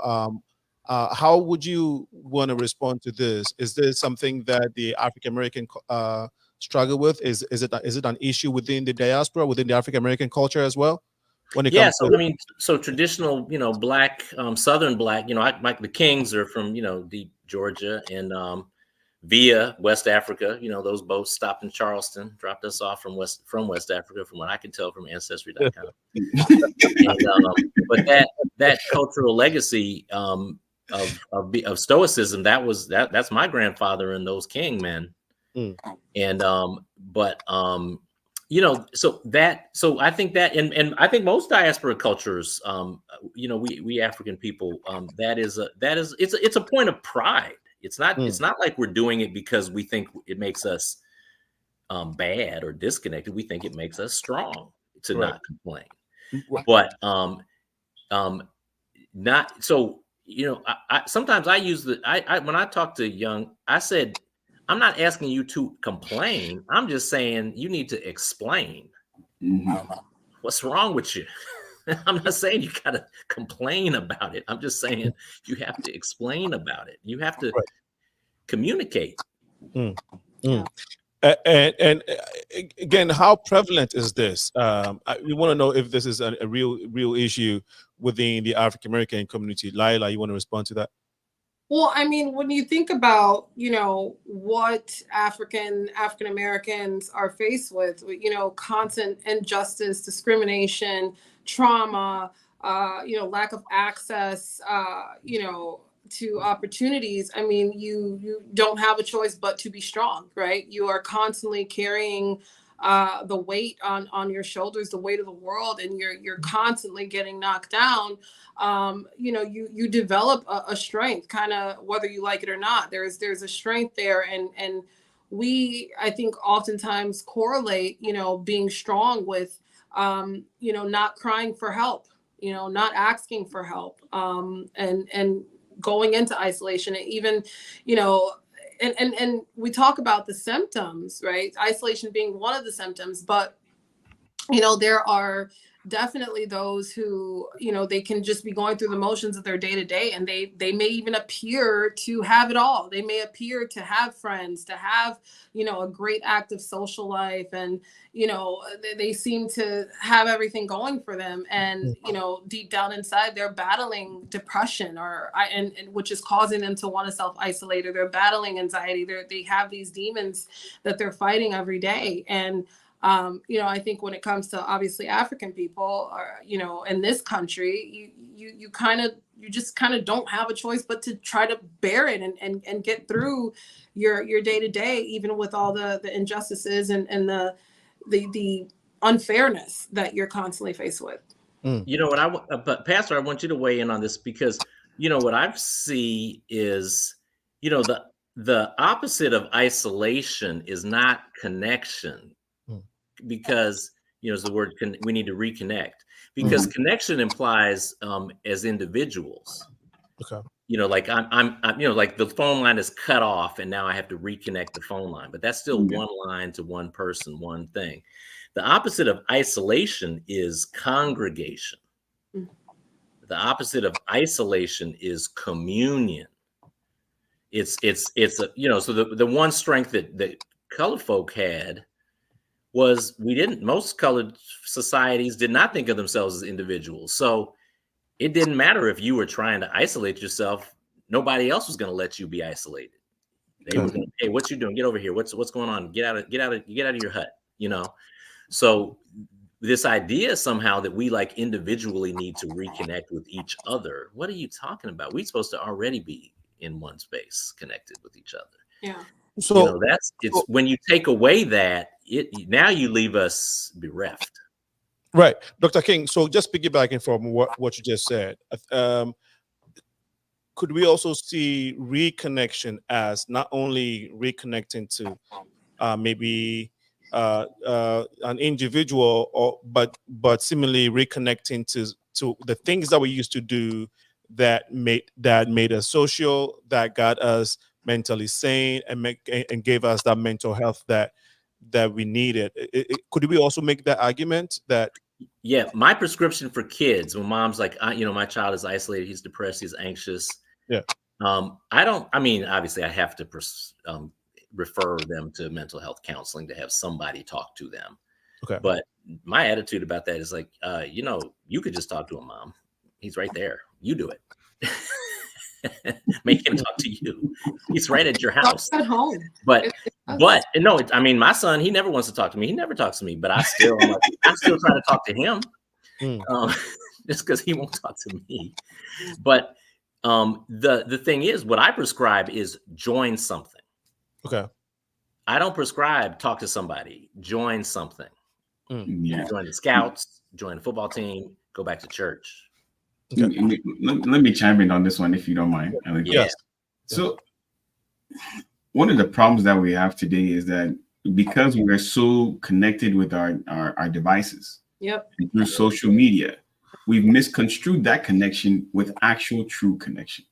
how would you want to respond to this? Is this something that the African American struggle with? Is it an issue within the diaspora, within the African American culture as well? When it comes to, I mean, so traditional, you know, Black, Southern Black, you know, the Kings are from, you know, deep Georgia, and via West Africa, you know, those boats stopped in Charleston, dropped us off from West Africa, from what I can tell from Ancestry.com. But that cultural legacy of stoicism, that's my grandfather and those king men. And you know, so I think that, and I think most diaspora cultures, you know, we African people, it's a point of pride. It's not like we're doing it because we think it makes us bad or disconnected. We think it makes us strong to not complain. But not so. You know, I sometimes I use when I talk to young, I said, I'm not asking you to complain. I'm just saying you need to explain what's wrong with you. I'm not saying you got to complain about it. I'm just saying you have to explain about it. You have to communicate. And again, how prevalent is this? We want to know if this is a real issue within the African American community. Lila, you want to respond to that? Well, I mean, when you think about, you know, what African Americans are faced with, you know, constant injustice, discrimination, trauma, you know, lack of access, you know, to opportunities. I mean, you don't have a choice but to be strong, right? You are constantly carrying the weight on your shoulders, the weight of the world, and you're constantly getting knocked down. You know, you develop a strength, kind of whether you like it or not. There's a strength there, and we, I think, oftentimes correlate, you know, being strong with, you know, not crying for help. you know, not asking for help, and going into isolation, and even, you know, and we talk about the symptoms, right? Isolation being one of the symptoms, but you know, there are definitely those who, you know, they can just be going through the motions of their day to day, and they may even appear to have it all. They may appear to have friends, to have, you know, a great active social life, and you know, they seem to have everything going for them, and you know, deep down inside they're battling depression, and which is causing them to want to self-isolate, or they're battling anxiety. They have these demons that they're fighting every day. And you know, I think when it comes to obviously African people, or, you know, in this country, you just kind of don't have a choice but to try to bear it, and get through your day to day, even with all the injustices and the unfairness that you're constantly faced with. You know what but Pastor, I want you to weigh in on this, because you know what I see is, you know, the opposite of isolation is not connection. Because, you know, as the word we need to reconnect, because connection implies as individuals. Okay. You know, like I'm you know, like the phone line is cut off and now I have to reconnect the phone line, but that's still one line to one person, one thing. The opposite of isolation is congregation. The opposite of isolation is communion. It's a, you know, so the one strength that colored folk had was most colored societies did not think of themselves as individuals. So it didn't matter if you were trying to isolate yourself, nobody else was going to let you be isolated. They were going to, hey, what you doing? Get over here. What's going on? Get out of your hut, you know? So this idea somehow that we like individually need to reconnect with each other. What are you talking about? We're supposed to already be in one space connected with each other. Yeah. So you know, it's when you take away that, now you leave us bereft. Right, Dr. King. So just piggybacking from what you just said, could we also see reconnection as not only reconnecting to maybe an individual, but similarly reconnecting to the things that we used to do that made us social, that got us mentally sane, and gave us that mental health that we needed. Could we also make that argument that? Yeah, my prescription for kids, when mom's like, you know, my child is isolated, he's depressed, he's anxious. Yeah. I mean, obviously I have to refer them to mental health counseling to have somebody talk to them. Okay. But my attitude about that is like, you know, you could just talk to him, mom. He's right there. You do it. Make him talk to you. He's right at your house. At home. But no, I mean, my son, he never wants to talk to me. He never talks to me, but I still try to talk to him, just because he won't talk to me. But the thing is, what I prescribe is join something. Okay. I don't prescribe talk to somebody. Join something. Yeah. Join the Scouts. Join the football team. Go back to church. Okay. Let me chime in on this one if you don't mind. Yes. So one of the problems that we have today is that because we are so connected with our devices, through social media, we've misconstrued that connection with actual true connection.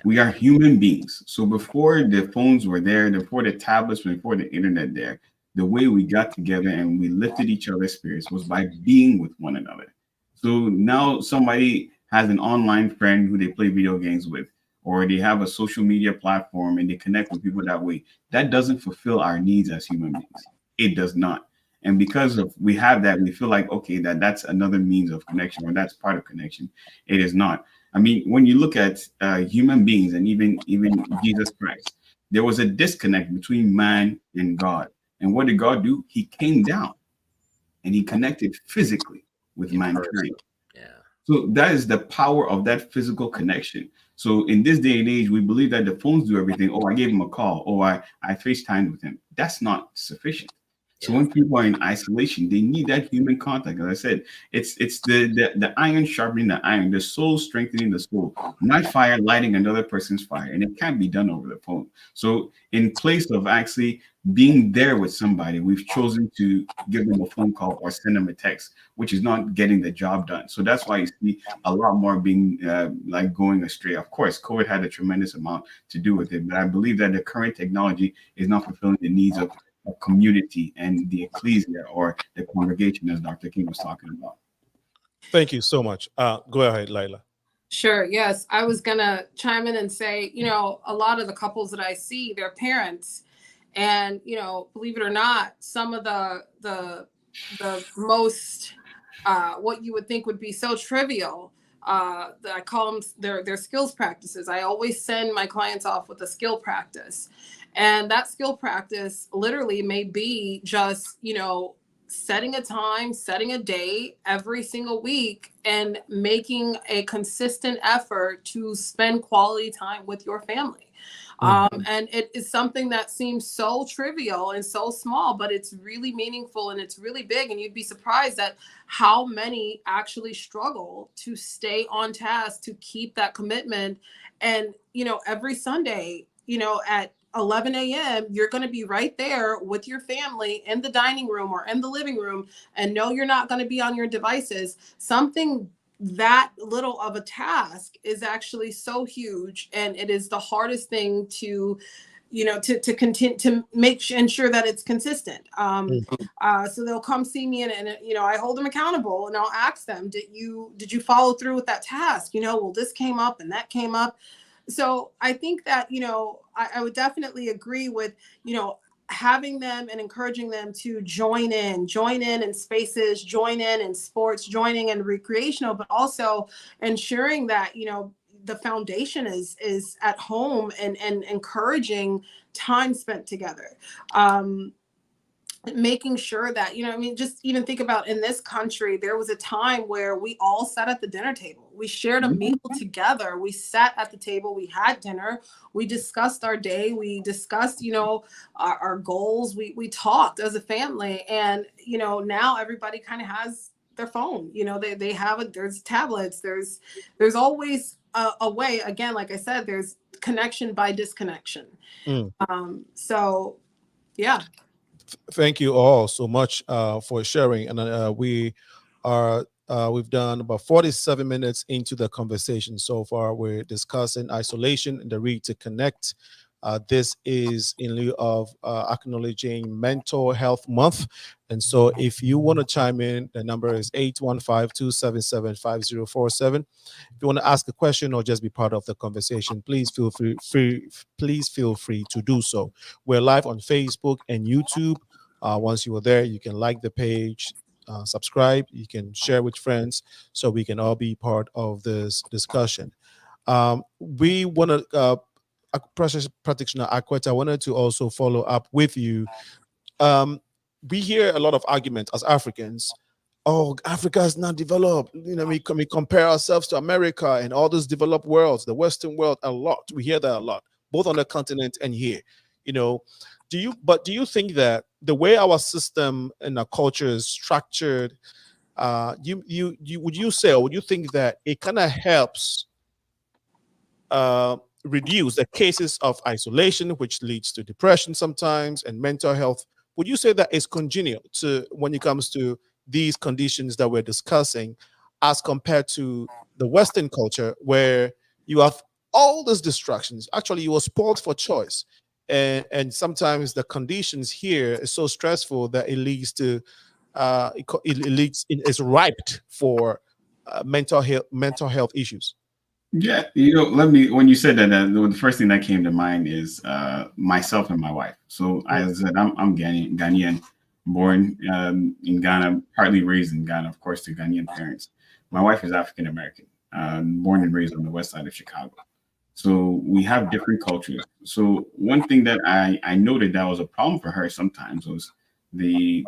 We are human beings. So before the phones were there, before the tablets, before the internet there, the way we got together and we lifted each other's spirits was by being with one another. So now somebody has an online friend who they play video games with, or they have a social media platform and they connect with people that way. That doesn't fulfill our needs as human beings. It does not. And because we have that, we feel like, okay, that's another means of connection, or that's part of connection. It is not. I mean, when you look at human beings and even Jesus Christ, there was a disconnect between man and God. And what did God do? He came down and he connected physically with mankind. Yeah. So that is the power of that physical connection. So in this day and age, we believe that the phones do everything. Oh, I gave him a call. Oh, I FaceTimed with him. That's not sufficient. So when people are in isolation, they need that human contact. As I said, it's the iron sharpening the iron, the soul strengthening the soul, not fire lighting another person's fire, and it can't be done over the phone. So in place of actually being there with somebody, we've chosen to give them a phone call or send them a text, which is not getting the job done. So that's why you see a lot more being like going astray. Of course, COVID had a tremendous amount to do with it, but I believe that the current technology is not fulfilling the needs of a community and the ecclesia or the congregation, as Dr. King was talking about. Thank you so much. Go ahead, Leila. Sure. Yes. I was going to chime in and say, you know, a lot of the couples that I see, they're parents. And, you know, believe it or not, some of the most, what you would think would be so trivial, I call them their skills practices. I always send my clients off with a skill practice. And that skill practice literally may be just, you know, setting a time, setting a day every single week and making a consistent effort to spend quality time with your family. And it is something that seems so trivial and so small, but it's really meaningful and it's really big. And you'd be surprised at how many actually struggle to stay on task, to keep that commitment. And, you know, every Sunday, you know, at 11 a.m., you're going to be right there with your family in the dining room or in the living room, and no, you're not going to be on your devices. Something that little of a task is actually so huge, and it is the hardest thing to, you know, to continue to ensure that it's consistent. So they'll come see me and you know, I hold them accountable and I'll ask them, did you follow through with that task? You know, well, this came up and that came up. So I think that, you know, I would definitely agree with, you know, having them and encouraging them to join in spaces, join in sports, joining in recreational, but also ensuring that, you know, the foundation is at home and encouraging time spent together. Making sure that, you know, I mean, just even think about in this country, there was a time where we all sat at the dinner table. We shared a meal together. We sat at the table. We had dinner. We discussed our day. We discussed, you know, our goals. We talked as a family. And, you know, now everybody kind of has their phone. You know, they have it. There's tablets. There's always a way. Again, like I said, there's connection by disconnection. So, yeah. Thank you all so much for sharing. And we've done about 47 minutes into the conversation so far. We're discussing isolation and the need to connect. This is in lieu of acknowledging Mental Health Month. And so if you want to chime in, the number is 815-277-5047. If you want to ask a question or just be part of the conversation, please feel free to do so. We're live on Facebook and YouTube. Once you are there, you can like the page, subscribe, you can share with friends so we can all be part of this discussion. We want to Practitioner AKWETEY, I wanted to also follow up with you. We hear a lot of arguments as Africans. Oh, Africa is not developed. You know, we compare ourselves to America and all those developed worlds, the Western world, a lot. We hear that a lot, both on the continent and here. You know, do you think that the way our system and our culture is structured, would you say, or would you think that it kind of helps reduce the cases of isolation, which leads to depression sometimes, and mental health? Would you say that is congenial to when it comes to these conditions that we're discussing, as compared to the Western culture, where you have all these distractions? Actually, you were spoiled for choice, and sometimes the conditions here is so stressful that it leads to it's ripe for mental health issues. Yeah, you know, when you said that, the first thing that came to mind is myself and my wife. So as I said, I'm Ghanaian, born in Ghana, partly raised in Ghana, of course, to Ghanaian parents. My wife is African American, born and raised on the west side of Chicago. So we have different cultures. So one thing that I noted that was a problem for her sometimes was the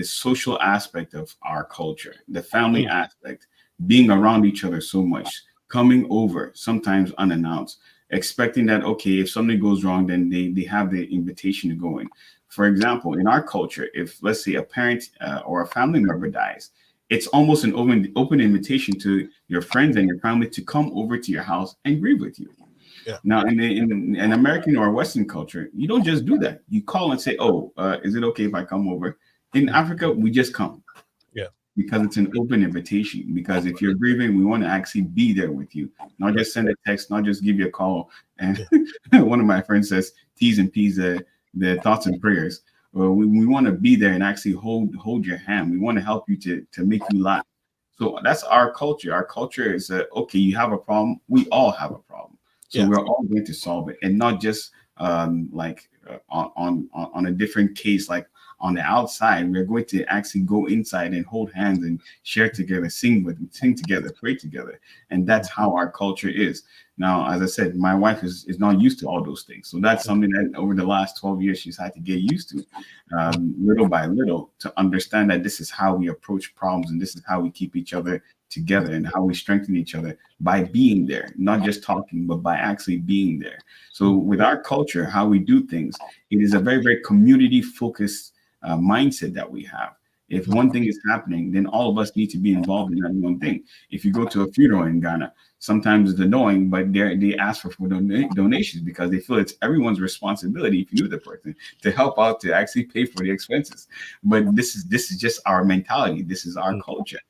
social aspect of our culture, the family aspect, being around each other so much, coming over sometimes unannounced, expecting that, okay, if something goes wrong, then they have the invitation to go in. For example, in our culture, if let's say a parent or a family member dies, it's almost an open invitation to your friends and your family to come over to your house and grieve with you. Yeah. Now, in American or Western culture, you don't just do that. You call and say, "Oh, is it okay if I come over?" In Africa, we just come. Yeah. Because it's an open invitation. Because if you're grieving, we want to actually be there with you, not just send a text, not just give you a call. And one of my friends says, "T's and P's, the thoughts and prayers." Well, we want to be there and actually hold your hand. We want to help you to make you laugh. So that's our culture. Our culture is okay. You have a problem. We all have a problem. So we're all going to solve it, and not just like on a different case, like on the outside. We're going to actually go inside and hold hands and share together, sing together, pray together, and that's how our culture is. Now, as I said, my wife is not used to all those things, so that's something that over the last 12 years she's had to get used to, little by little, to understand that this is how we approach problems and this is how we keep each other together and how we strengthen each other by being there, not just talking, but by actually being there. So with our culture, how we do things, it is a very, very community focused mindset that we have. If one thing is happening, then all of us need to be involved in that one thing. If you go to a funeral in Ghana, sometimes it's annoying, but they ask for donations because they feel it's everyone's responsibility, if you knew the person, to help out to actually pay for the expenses. But this is just our mentality. This is our culture.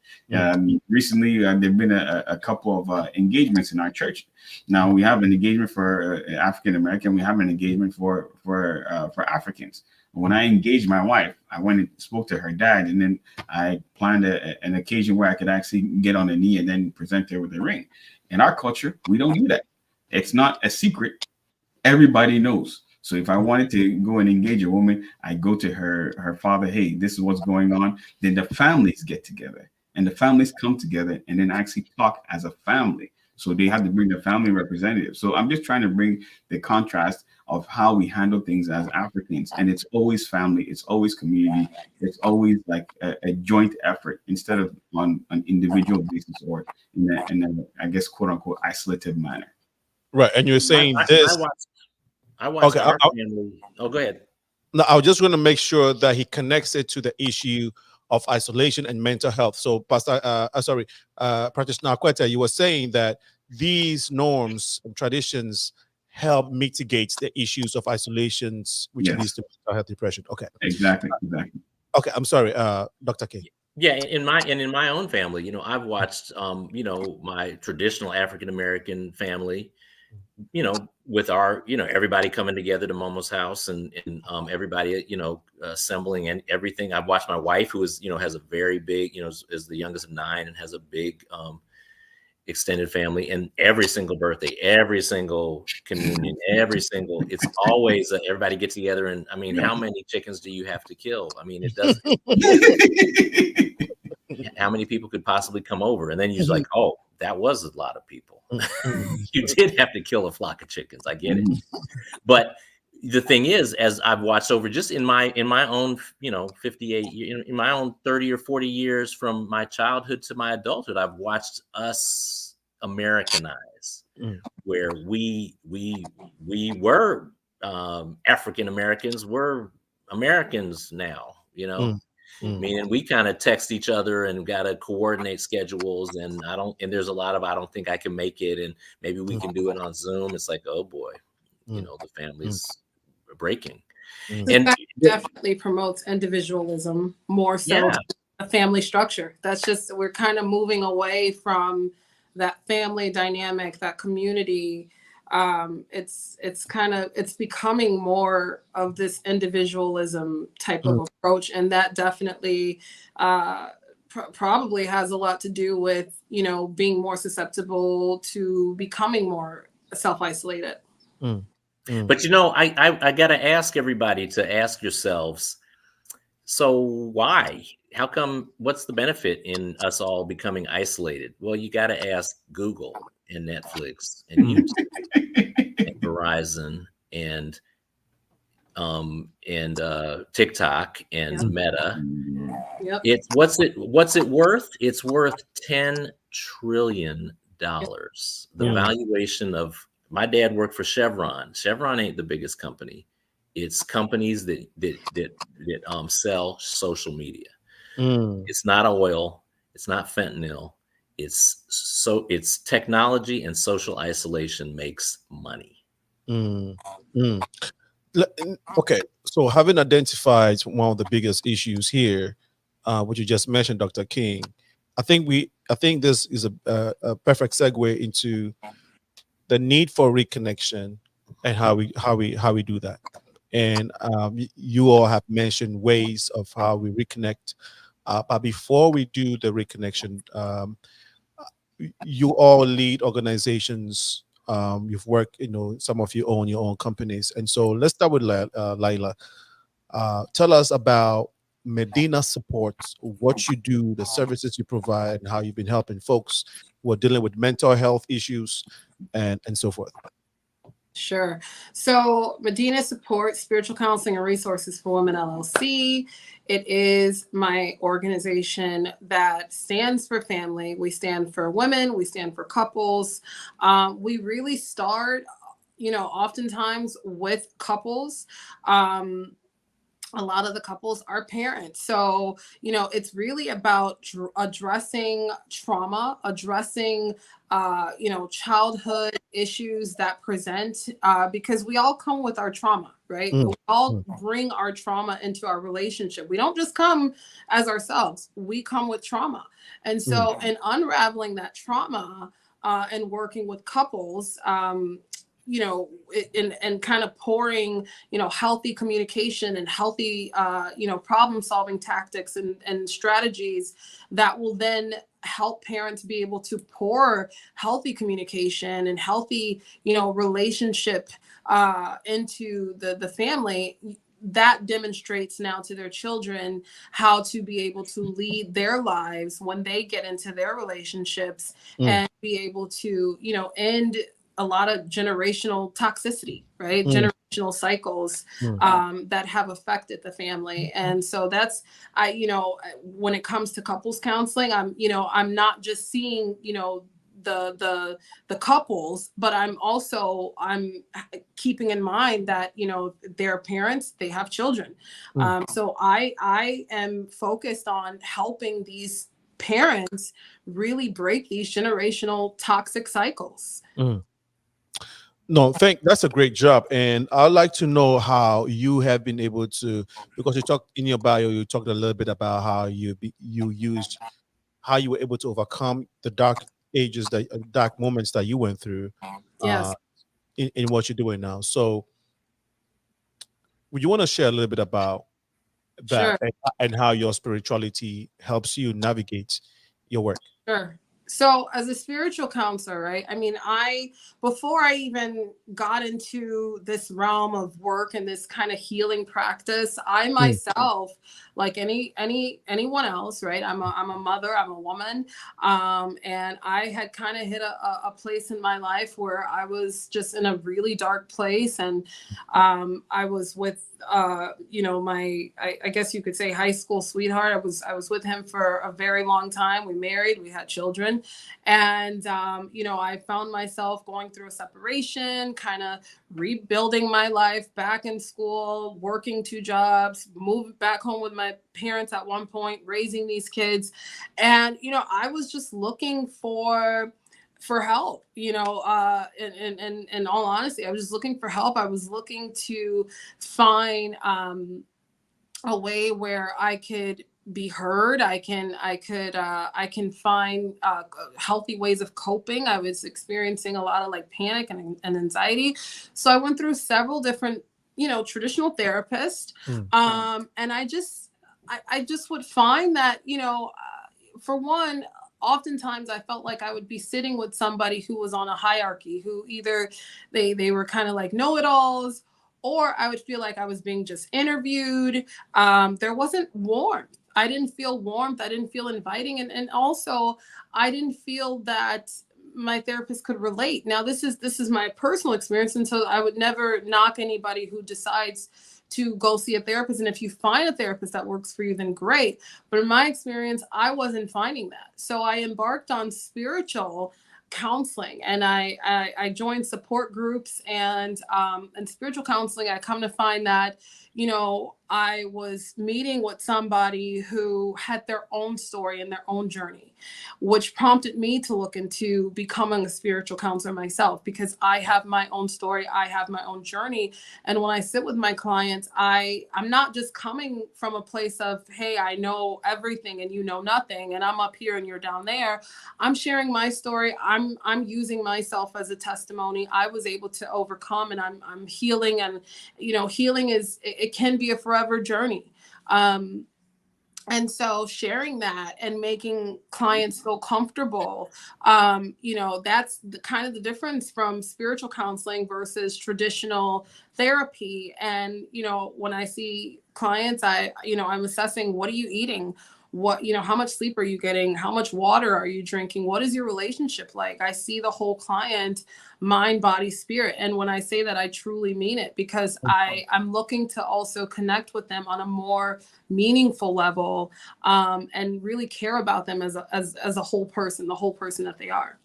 Recently, there've been a couple of engagements in our church. Now we have an engagement for African American. We have an engagement for Africans. When I engaged my wife, I went and spoke to her dad, and then I planned an occasion where I could actually get on a knee and then present her with a ring. In our culture, we don't do that. It's not a secret. Everybody knows. So if I wanted to go and engage a woman, I go to her father, "Hey, this is what's going on." Then the families get together, and the families come together and then actually talk as a family. So they have to bring the family representative. So I'm just trying to bring the contrast of how we handle things as Africans. And it's always family, it's always community, it's always like a joint effort instead of on an individual basis or in a I guess, quote unquote, isolated manner. Right. And you're saying this. I watched Okay, our family. Oh, go ahead. No, I was just going to make sure that he connects it to the issue of isolation and mental health. So, Practitioner AKWETEY, you were saying that these norms and traditions help mitigate the issues of isolations, which leads to mental health, depression. Okay. Exactly. Okay, I'm sorry, Dr. King. Yeah, in my own family, I've watched, my traditional African American family, with our, everybody coming together to Momo's house and everybody, assembling and everything. I've watched my wife, who is, has a very big, is the youngest of 9 and has a big extended family, and every single birthday, every single communion, it's always everybody get together. And I mean, how many chickens do you have to kill? I mean, it doesn't. How many people could possibly come over? And then you're like, oh, that was a lot of people. You did have to kill a flock of chickens. I get it. But the thing is, as I've watched over just in my own, 58 years, in my own 30 or 40 years from my childhood to my adulthood, I've watched us Americanize, where we were African Americans, we're Americans now, meaning we kind of text each other and got to coordinate schedules. And there's a lot of, I don't think I can make it. And maybe we can do it on Zoom. It's like, oh boy, the family's breaking. And that definitely promotes individualism more so than a family structure. That's just, we're kind of moving away from that family dynamic, that community. It's becoming more of this individualism type of approach, and that definitely probably has a lot to do with being more susceptible to becoming more self-isolated. But I gotta ask everybody to ask yourselves, so why? How come? What's the benefit in us all becoming isolated? Well, you got to ask Google and Netflix and YouTube and Verizon and TikTok and Meta. It's what's it worth? It's worth $10 trillion. The valuation of, my dad worked for Chevron. Chevron ain't the biggest company. It's companies that sell social media. Mm, It's not oil. It's not fentanyl. It's technology, and social isolation makes money. mm, mm. Okay, so having identified one of the biggest issues here, which you just mentioned, Dr. King, I think this is a perfect segue into the need for reconnection and how we do that. And you all have mentioned ways of how we reconnect. But before we do the reconnection, you all lead organizations. You've worked, some of you own your own companies. And so let's start with Laila. Tell us about Medina Supports, what you do, the services you provide, and how you've been helping folks who are dealing with mental health issues and so forth. Sure. So Medina supports Spiritual Counseling and Resources for Women LLC. It is my organization that stands for family. We stand for women. We stand for couples. We really start, oftentimes with couples. A lot of the couples are parents. So, it's really about addressing trauma, addressing, childhood issues that present, because we all come with our trauma, right? We all bring our trauma into our relationship. We don't just come as ourselves. We come with trauma. And so in unraveling that trauma, and working with couples, and kind of pouring, healthy communication and healthy, problem solving tactics and strategies that will then help parents be able to pour healthy communication and healthy, relationship into the family. That demonstrates now to their children how to be able to lead their lives when they get into their relationships and be able to, end a lot of generational toxicity, right? Generational cycles that have affected the family. And so that's, when it comes to couples counseling, I'm not just seeing, the couples, but I'm keeping in mind that, they're parents, they have children. So I am focused on helping these parents really break these generational toxic cycles. No, that's a great job. And I'd like to know how you have been able to, because you talked in your bio, you talked a little bit about how you were able to overcome the dark moments that you went through Yes. in what you're doing now. So would you want to share a little bit about that? Sure. and how your spirituality helps you navigate your work? Sure. So as a spiritual counselor, right? I mean, before I even got into this realm of work and this kind of healing practice, I myself, like anyone else, right? I'm a mother, I'm a woman. And I had kind of hit a place in my life where I was just in a really dark place. And I was with I guess you could say high school sweetheart. I was with him for a very long time. We married, we had children. And, I found myself going through a separation, kind of rebuilding my life, back in school, working 2 jobs, moved back home with my parents at one point, raising these kids. And, I was just looking for help, in all honesty. I was just looking for help. I was looking to find a way where I could be heard. I can find healthy ways of coping. I was experiencing a lot of like panic and anxiety. So I went through several different, traditional therapists. And I just would find that, for one, oftentimes I felt like I would be sitting with somebody who was on a hierarchy, who either they were kind of like know-it-alls, or I would feel like I was being just interviewed. There wasn't warmth. I didn't feel warmth. I didn't feel inviting. And also I didn't feel that my therapist could relate. Now, this is my personal experience. And so I would never knock anybody who decides to go see a therapist. And if you find a therapist that works for you, then great. But in my experience, I wasn't finding that. So I embarked on spiritual counseling, and I joined support groups and spiritual counseling. I come to find that, you know, I was meeting with somebody who had their own story and their own journey, which prompted me to look into becoming a spiritual counselor myself, because I have my own story, I have my own journey. And when I sit with my clients, I'm not just coming from a place of, hey, I know everything and you know nothing, and I'm up here and you're down there. I'm sharing my story. I'm using myself as a testimony. I was able to overcome, and I'm healing. And, you know, healing it can be a forever journey. And so sharing that and making clients feel comfortable, you know, that's the kind of the difference from spiritual counseling versus traditional therapy. And, you know, when I see clients, I'm assessing, what are you eating? What, you know, how much sleep are you getting? How much water are you drinking? What is your relationship like? I see the whole client, mind, body, spirit. And when I say that, I truly mean it, because I'm looking to also connect with them on a more meaningful level, and really care about them as a whole person, the whole person that they are.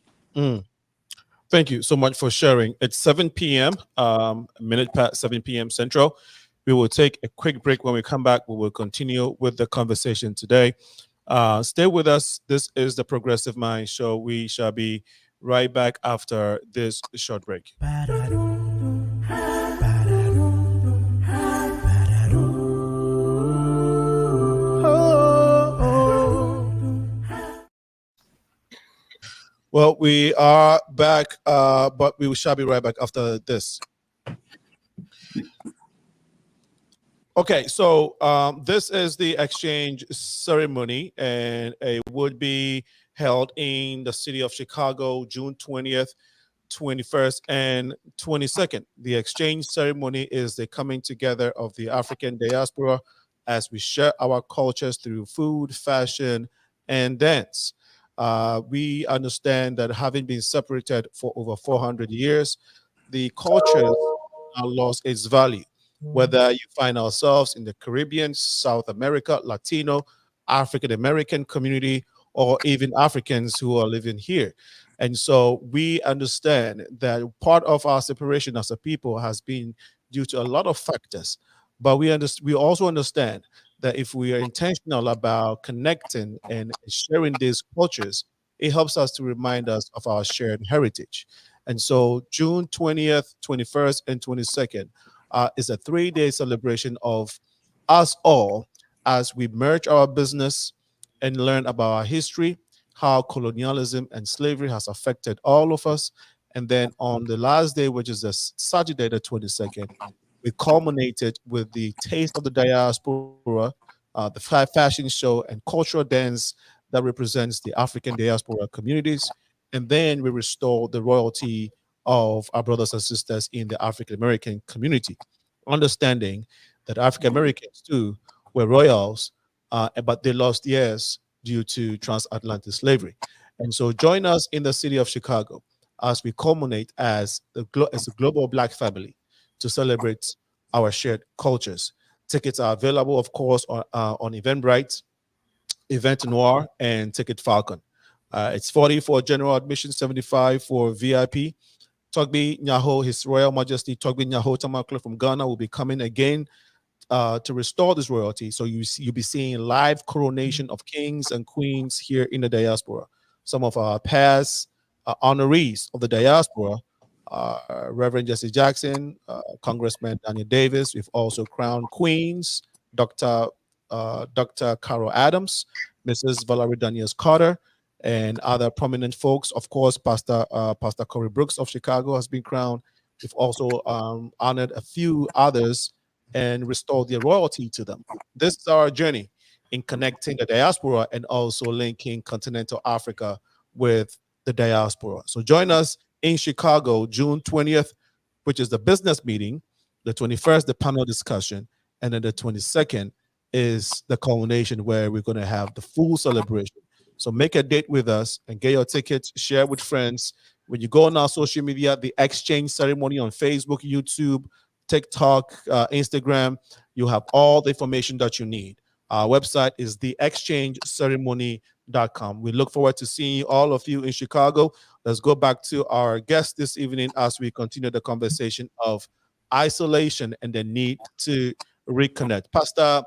Thank you so much for sharing. It's 7 p.m., a minute past 7 p.m. Central. We will take a quick break. When we come back, we will continue with the conversation today. Stay with us. This is the Progressive Mind Show. We shall be right back after this short break. Well, we are back, but we shall be right back after this. Okay, so this is the exchange ceremony, and it would be held in the city of Chicago, June 20th, 21st, and 22nd. The exchange ceremony is the coming together of the African diaspora as we share our cultures through food, fashion, and dance. We understand that having been separated for over 400 years, the culture lost its value. Whether you find ourselves in the Caribbean, South America, Latino, African American community, or even Africans who are living here. And so we understand that part of our separation as a people has been due to a lot of factors. But we also understand that if we are intentional about connecting and sharing these cultures, it helps us to remind us of our shared heritage. And so June 20th, 21st, and 22nd is a 3-day celebration of us all as we merge our business and learn about our history, how colonialism and slavery has affected all of us. And then on the last day, which is the Saturday, the 22nd, we culminated with the Taste of the Diaspora, the fashion show and cultural dance that represents the African diaspora communities. And then we restore the royalty of our brothers and sisters in the African American community, understanding that African Americans too were royals, but they lost theirs due to transatlantic slavery. And so join us in the city of Chicago as we culminate as a global Black family to celebrate our shared cultures. Tickets are available, of course, on Eventbrite, Event Noir, and Ticket Falcon. It's $40 for general admission, $75 for VIP. Togbe Nyaho, His Royal Majesty Togbe Nyaho Tamaklo from Ghana will be coming again to restore this royalty. So you'll be seeing live coronation of kings and queens here in the diaspora. Some of our past honorees of the diaspora, Reverend Jesse Jackson, Congressman Daniel Davis. We've also crowned queens, Dr. Carol Adams, Mrs. Valerie Daniels Carter, and other prominent folks. Of course, Pastor Corey Brooks of Chicago has been crowned. We've also honored a few others and restored their royalty to them. This is our journey in connecting the diaspora and also linking continental Africa with the diaspora. So join us in Chicago, June 20th, which is the business meeting, the 21st, the panel discussion, and then the 22nd is the culmination where we're going to have the full celebration. So make a date with us and get your tickets, share with friends. When you go on our social media, the exchange ceremony on Facebook, YouTube, TikTok, Instagram, you have all the information that you need. Our website is theexchangeceremony.com. gmail.com. We look forward to seeing all of you in Chicago. Let's go back to our guest this evening as we continue the conversation of isolation and the need to reconnect. Pastor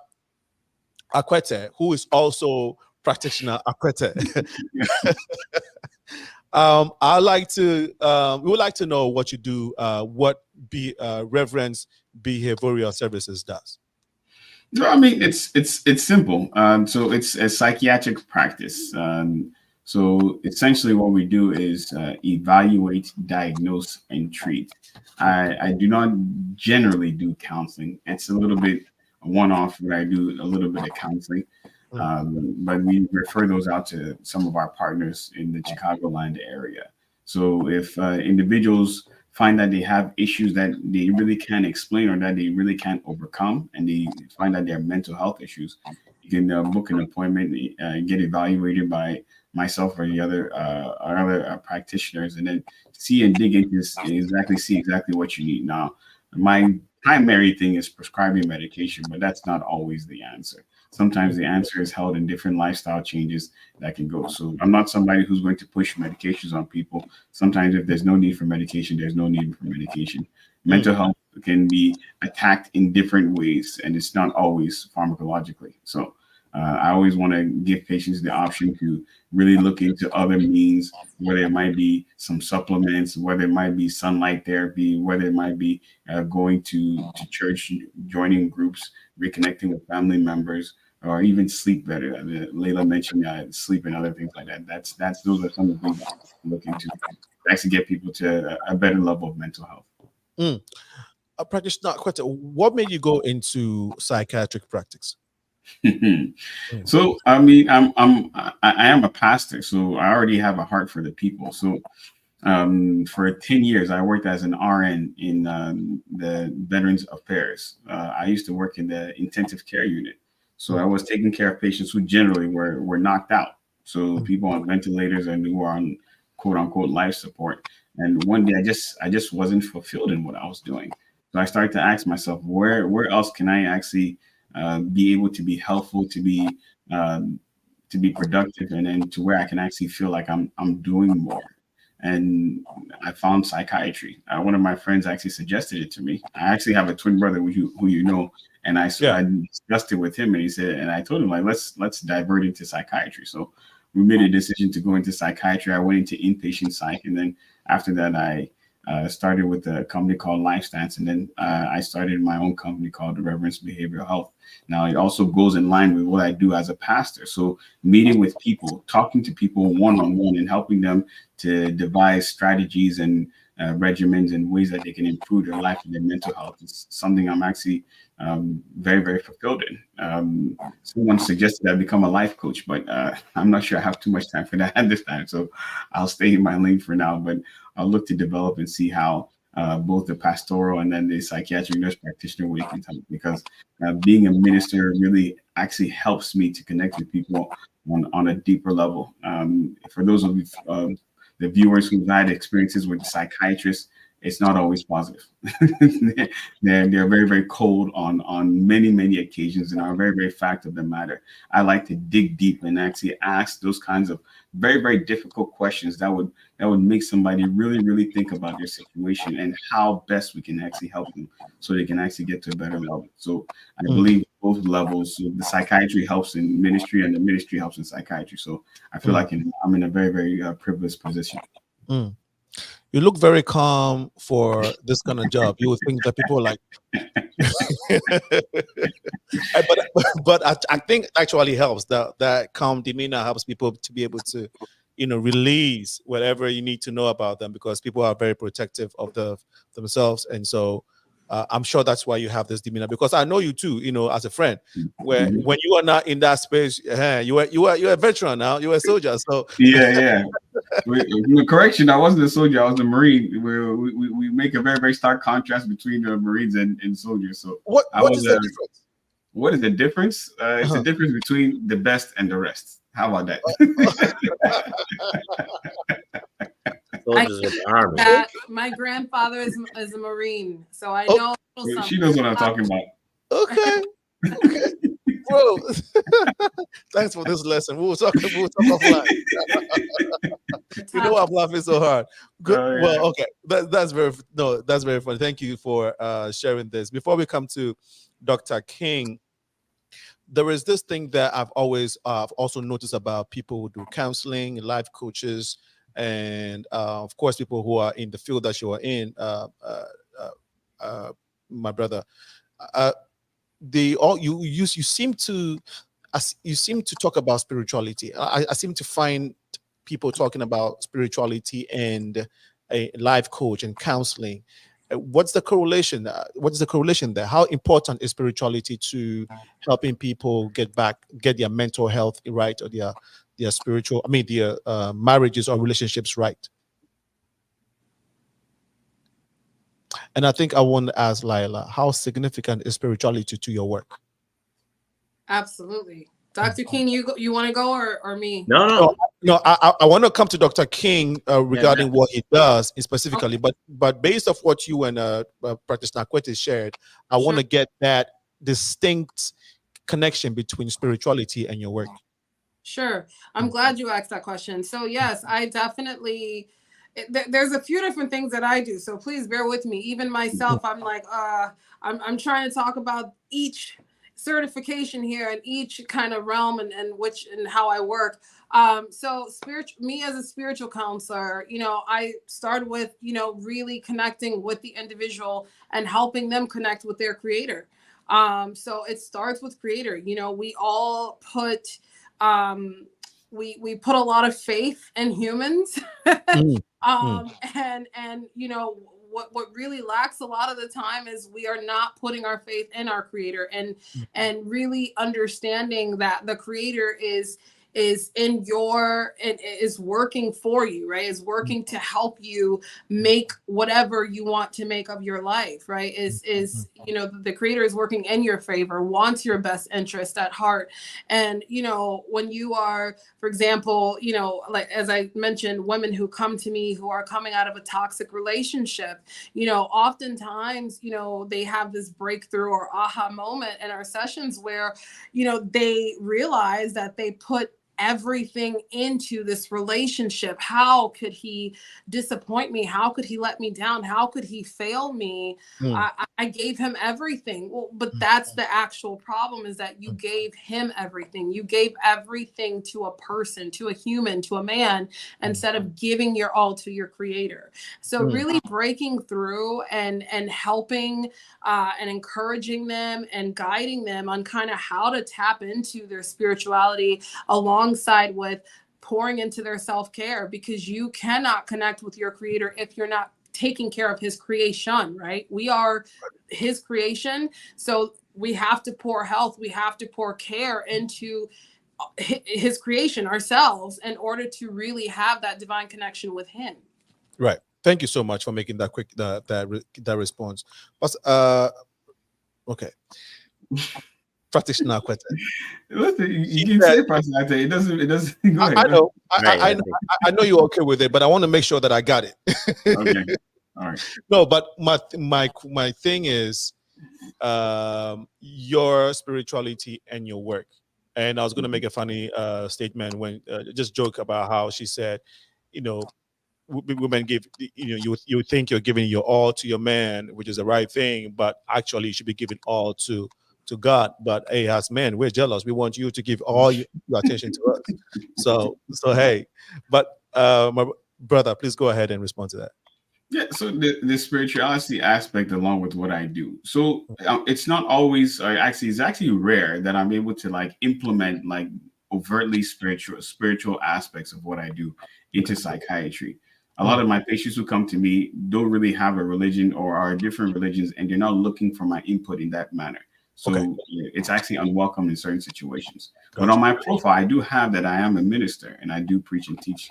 AKWETEY, who is also practitioner AKWETEY. We would like to know what you do, what Reverence Behavioral Services does. No, I mean it's simple. So it's a psychiatric practice. So essentially, what we do is evaluate, diagnose, and treat. I do not generally do counseling. It's a little bit one-off, but I do a little bit of counseling. But we refer those out to some of our partners in the Chicagoland area. So if individuals find that they have issues that they really can't explain or that they really can't overcome, and they find that they have mental health issues, you can book an appointment, get evaluated by myself or the other practitioners, and then see and dig into this and see exactly what you need. Now, my primary thing is prescribing medication, but that's not always the answer. Sometimes the answer is held in different lifestyle changes that can go. So I'm not somebody who's going to push medications on people. Sometimes if there's no need for medication, there's no need for medication. Mental health can be attacked in different ways, and it's not always pharmacologically. So I always want to give patients the option to really look into other means, whether it might be some supplements, whether it might be sunlight therapy, whether it might be going to church, joining groups, reconnecting with family members, or even sleep better. Leila mentioned sleep and other things like that. Those are some of the things I'm looking to actually get people to a better level of mental health. Practitioner AKWETEY, what made you go into psychiatric practice? So I mean, I am a pastor, so I already have a heart for the people. So for 10 years, I worked as an RN in the Veterans Affairs. I used to work in the intensive care unit, so I was taking care of patients who generally were knocked out. So people on ventilators and who are on quote unquote life support. And one day, I just wasn't fulfilled in what I was doing. So I started to ask myself, where else can I actually be able to be helpful, to be productive, and then to where I can actually feel like I'm doing more. And I found psychiatry. One of my friends actually suggested it to me. I actually have a twin brother who you know, and I discussed it with him, and he said, and I told him, like, let's divert into psychiatry. So we made a decision to go into psychiatry. I went into inpatient psych, and then after that, I started with a company called LifeStance, and then I started my own company called Reverence Behavioral Health. Now, it also goes in line with what I do as a pastor. So meeting with people, talking to people one-on-one, and helping them to devise strategies and regimens and ways that they can improve their life and their mental health is something I'm actually very, very fulfilled in. Someone suggested I become a life coach, but I'm not sure I have too much time for that at this time. So I'll stay in my lane for now, but I'll look to develop and see how both the pastoral and then the psychiatric nurse practitioner way can help, because being a minister really actually helps me to connect with people on a deeper level. For those of you, the viewers who've had experiences with psychiatrists, it's not always positive. they're very, very cold on many occasions, and are very, very fact of the matter. I like to dig deep and actually ask those kinds of very, very difficult questions that would make somebody really, really think about their situation and how best we can actually help them so they can actually get to a better level. So I believe both levels, so the psychiatry helps in ministry and the ministry helps in psychiatry. So I feel like I'm in a very, very privileged position. You look very calm for this kind of job. You would think that people are like, but I think it actually helps. That calm demeanor helps people to be able to, release whatever you need to know about them, because people are very protective of themselves. And so I'm sure that's why you have this demeanor, because I know you too, as a friend, where when you are not in that space, you're a veteran now, you're a soldier. So yeah. Correction, I wasn't a soldier, I was a Marine. We make a very, very stark contrast between the Marines and soldiers. So what is the difference? What is the difference? It's the difference between the best and the rest. How about that? My grandfather is a Marine, so I know. She knows what I'm talking about. Okay. Bro, Thanks for this lesson. We'll talk offline. You know, I'm laughing so hard. Good. Oh, yeah. Well, okay. That's very funny. Thank you for sharing this. Before we come to Dr. King, there is this thing that I've always also noticed about people who do counseling, life coaches, and of course, people who are in the field that you are in, my brother. You seem to talk about spirituality. I seem to find people talking about spirituality and a life coach and counseling. What's the correlation? What is the correlation there? How important is spirituality to helping people get their mental health right, or their spiritual, their marriages or relationships right? And I think I want to ask Lila, how significant is spirituality to your work? Absolutely. Dr. King, you want to go or me? No. I want to come to Dr. King regarding what he does specifically, okay. but based off what you and Practitioner AKWETEY shared, I want to get that distinct connection between spirituality and your work. Sure. I'm glad you asked that question. So yes, I definitely, there's a few different things that I do. So please bear with me. Even myself, I'm like, I'm trying to talk about each certification here and each kind of realm and how I work. So me as a spiritual counselor, I start with, really connecting with the individual and helping them connect with their creator. So it starts with creator. We all put, we put a lot of faith in humans. And what really lacks a lot of the time is we are not putting our faith in our creator and really understanding that the creator is working for you, right? Is working to help you make whatever you want to make of your life, right? The creator is working in your favor, wants your best interest at heart. And, when you are, for example, like, as I mentioned, women who come to me who are coming out of a toxic relationship, oftentimes, they have this breakthrough or aha moment in our sessions where, they realize that they put everything into this relationship. How could he disappoint me? How could he let me down? How could he fail me? I gave him everything. Well, but that's the actual problem, is that you gave him everything. You gave everything to a person, to a human, to a man, instead of giving your all to your creator. So really breaking through and helping and encouraging them and guiding them on kind of how to tap into their spirituality alongside with pouring into their self-care, because you cannot connect with your creator if you're not taking care of his creation, right? We are his creation. So we have to pour health. We have to pour care into his creation ourselves in order to really have that divine connection with him. Right. Thank you so much for making that quick, that response. Okay. Practitioner AKWETEY. Listen, you can say Practitioner AKWETEY. It doesn't go ahead. I know. I know you're okay with it, but I want to make sure that I got it. Okay. All right. No, but my thing is your spirituality and your work. And I was going to make a funny statement when just joke about how she said, women give, you think you're giving your all to your man, which is the right thing, but actually you should be giving all to God. But hey, as men, we're jealous. We want you to give all your attention to us. So hey, but my brother, please go ahead and respond to that. Yeah, so the spirituality aspect along with what I do. So it's not always, it's actually rare that I'm able to like implement like overtly spiritual aspects of what I do into psychiatry. A lot of my patients who come to me don't really have a religion or are different religions, and they're not looking for my input in that manner. So it's actually unwelcome in certain situations. Gotcha. But on my profile, I do have that I am a minister and I do preach and teach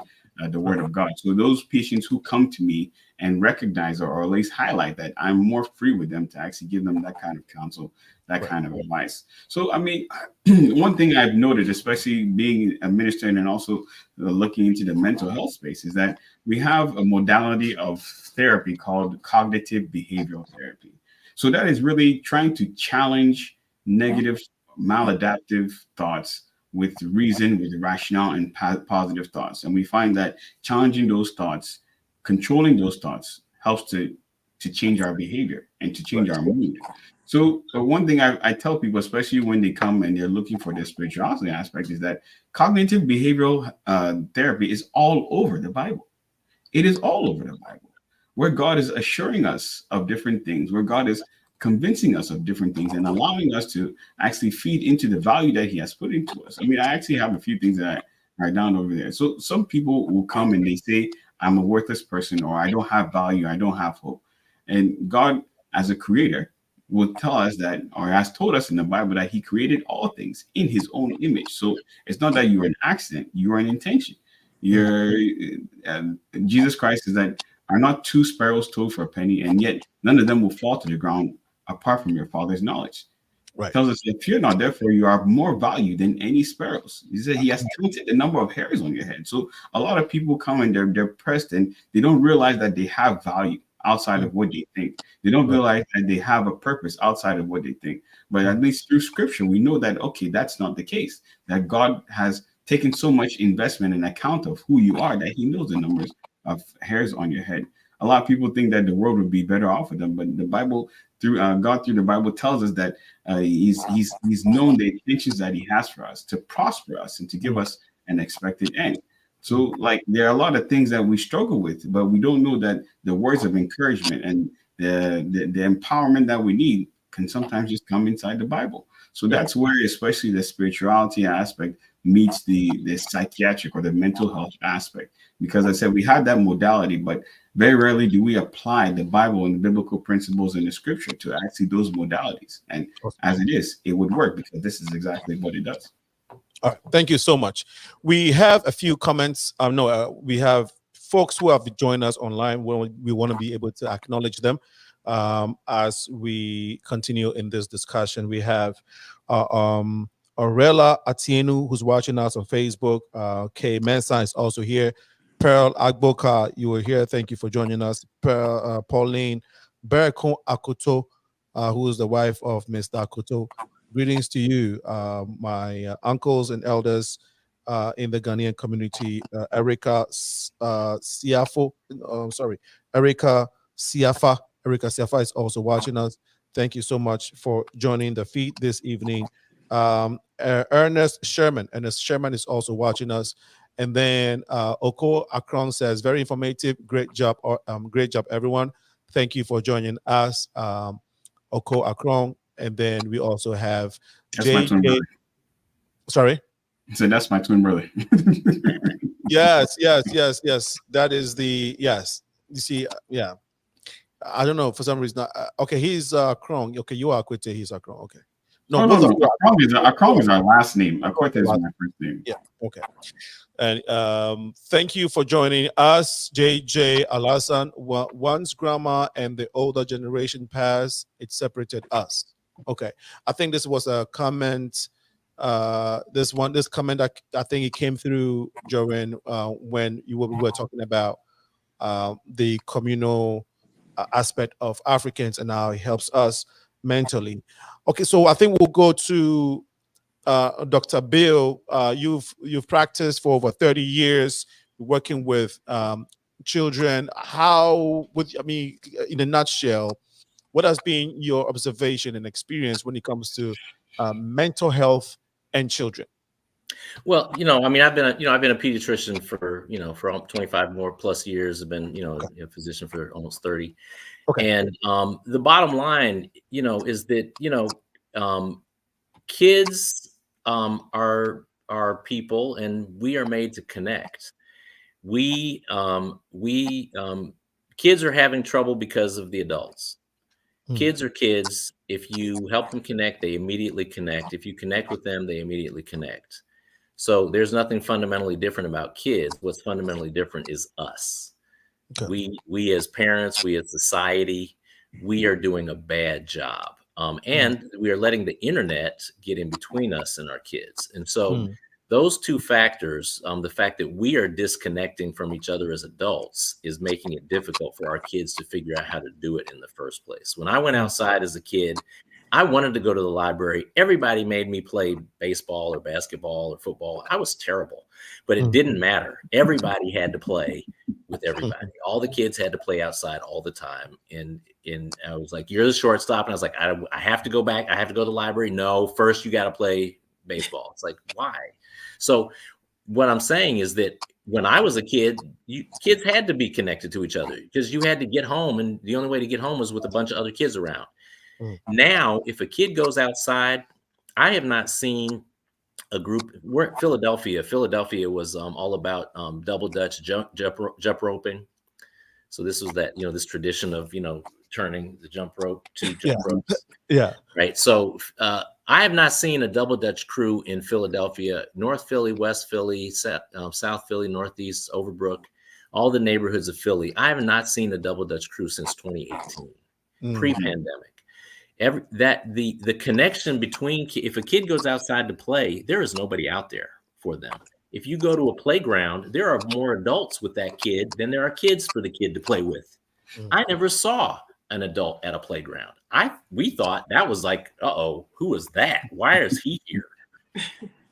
the word of God. So those patients who come to me and recognize or at least highlight that, I'm more free with them to actually give them that kind of counsel, that kind of advice. So, I mean, one thing I've noted, especially being a minister and also looking into the mental health space, is that we have a modality of therapy called cognitive behavioral therapy. So that is really trying to challenge negative, maladaptive thoughts with reason, with rationale, and positive thoughts. And we find that challenging those thoughts, controlling those thoughts, helps to change our behavior and to change our mood. So one thing I tell people, especially when they come and they're looking for their spirituality aspect, is that cognitive behavioral therapy is all over the Bible. It is all over the Bible, where God is assuring us of different things, where God is convincing us of different things and allowing us to actually feed into the value that he has put into us. I mean, I actually have a few things that I write down over there. So some people will come and they say, I'm a worthless person, or I don't have value, I don't have hope. And God, as a creator, will tell us that, or has told us in the Bible, that he created all things in his own image. So it's not that you're an accident, you are an intention. You're Jesus Christ is that are not two sparrows sold for a penny, and yet none of them will fall to the ground apart from your Father's knowledge. Right. Tells us that fear not, therefore you are more value than any sparrows. He said he has counted the number of hairs on your head. So a lot of people come and they're depressed and they don't realize that they have value outside of what they think. They don't realize that they have a purpose outside of what they think. But at least through scripture, we know that, okay, that's not the case, that God has taken so much investment in account of who you are that he knows the numbers of hairs on your head. A lot of people think that the world would be better off with them, but the Bible, through God, through the Bible, tells us that he's known the intentions that he has for us, to prosper us and to give us an expected end. So, like, there are a lot of things that we struggle with, but we don't know that the words of encouragement and the empowerment that we need can sometimes just come inside the Bible. So that's where, especially the spirituality aspect meets the psychiatric or the mental health aspect. Because I said we had that modality, but very rarely do we apply the Bible and the biblical principles in the scripture to actually those modalities. And as it is, it would work, because this is exactly what it does. All right, thank you so much. We have a few comments. We have folks who have joined us online. We want to be able to acknowledge them as we continue in this discussion. We have Aurelia Atienu, who's watching us on Facebook. Kay Mensa is also here. Pearl Agboka, you were here. Thank you for joining us. Pauline Berekon Akoto, who is the wife of Mr. Akoto. Greetings to you, my uncles and elders in the Ghanaian community. Erica Siafo, Erica Siafa is also watching us. Thank you so much for joining the feed this evening. Ernest Sherman is also watching us. And then Oko AKRONG says, very informative, great job, everyone. Thank you for joining us, Oko AKRONG. And then we also have JJ. Sorry? So that's my twin brother. Yes. That is yes. You see, yeah. I don't know, for some reason. Okay, he's AKRONG. Okay, you are AKWETEY, he's AKRONG. Okay. No. AKRONG is our last name. AKWETEY is my first name. Yeah, okay. And thank you for joining us, JJ Alasan. Once grandma and the older generation passed, it separated us. Okay, I think this was a comment. This comment that I think it came through during when we were talking about the communal aspect of Africans and how it helps us mentally. Okay, so I think we'll go to Dr. Bill. You've practiced for over 30 years working with children. In a nutshell, what has been your observation and experience when it comes to mental health and children? Well, I've been a pediatrician for 25 more plus years. I've been, a physician for almost 30. Okay. And the bottom line, is that, kids are people, and we are made to connect. Kids are having trouble because of the adults. Kids are kids. If you help them connect, they immediately connect. If you connect with them, they immediately connect. So there's nothing fundamentally different about kids. What's fundamentally different is us. Okay. We as parents, we as society, we are doing a bad job. And we are letting the internet get in between us and our kids. And so those two factors, the fact that we are disconnecting from each other as adults, is making it difficult for our kids to figure out how to do it in the first place. When I went outside as a kid I wanted to go to the library. Everybody made me play baseball or basketball or football. I was terrible, but it didn't matter. Everybody had to play with everybody. All the kids had to play outside all the time. And I was like, you're the shortstop. And I was like, I have to go back. I have to go to the library. No, first you got to play baseball. It's like, why? So what I'm saying is that when I was a kid, kids had to be connected to each other because you had to get home. And the only way to get home was with a bunch of other kids around. Now, if a kid goes outside, I have not seen a group. We're at Philadelphia. Philadelphia was all about double Dutch jump roping. So this was that, this tradition of, turning the jump rope to jump ropes. Yeah. Right. So I have not seen a double Dutch crew in Philadelphia, North Philly, West Philly, South Philly, Northeast, Overbrook, all the neighborhoods of Philly. I have not seen a double Dutch crew since 2018, pre-pandemic. The connection between, if a kid goes outside to play, there is nobody out there for them. If you go to a playground, there are more adults with that kid than there are kids for the kid to play with. I never saw an adult at a playground. We thought that was like, who is that? Why is he here?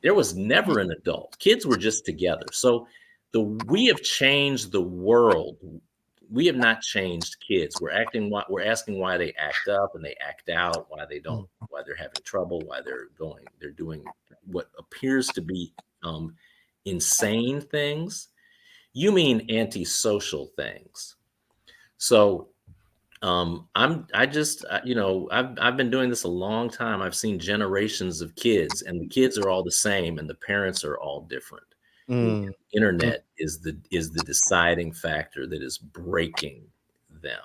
There was never an adult. Kids were just together. So we have changed the world. We have not changed kids. We're asking why they act up and they act out, why they're having trouble, why they're doing what appears to be insane things. You mean antisocial things. So I've been doing this a long time. I've seen generations of kids, and the kids are all the same and the parents are all different. Internet is the deciding factor that is breaking them.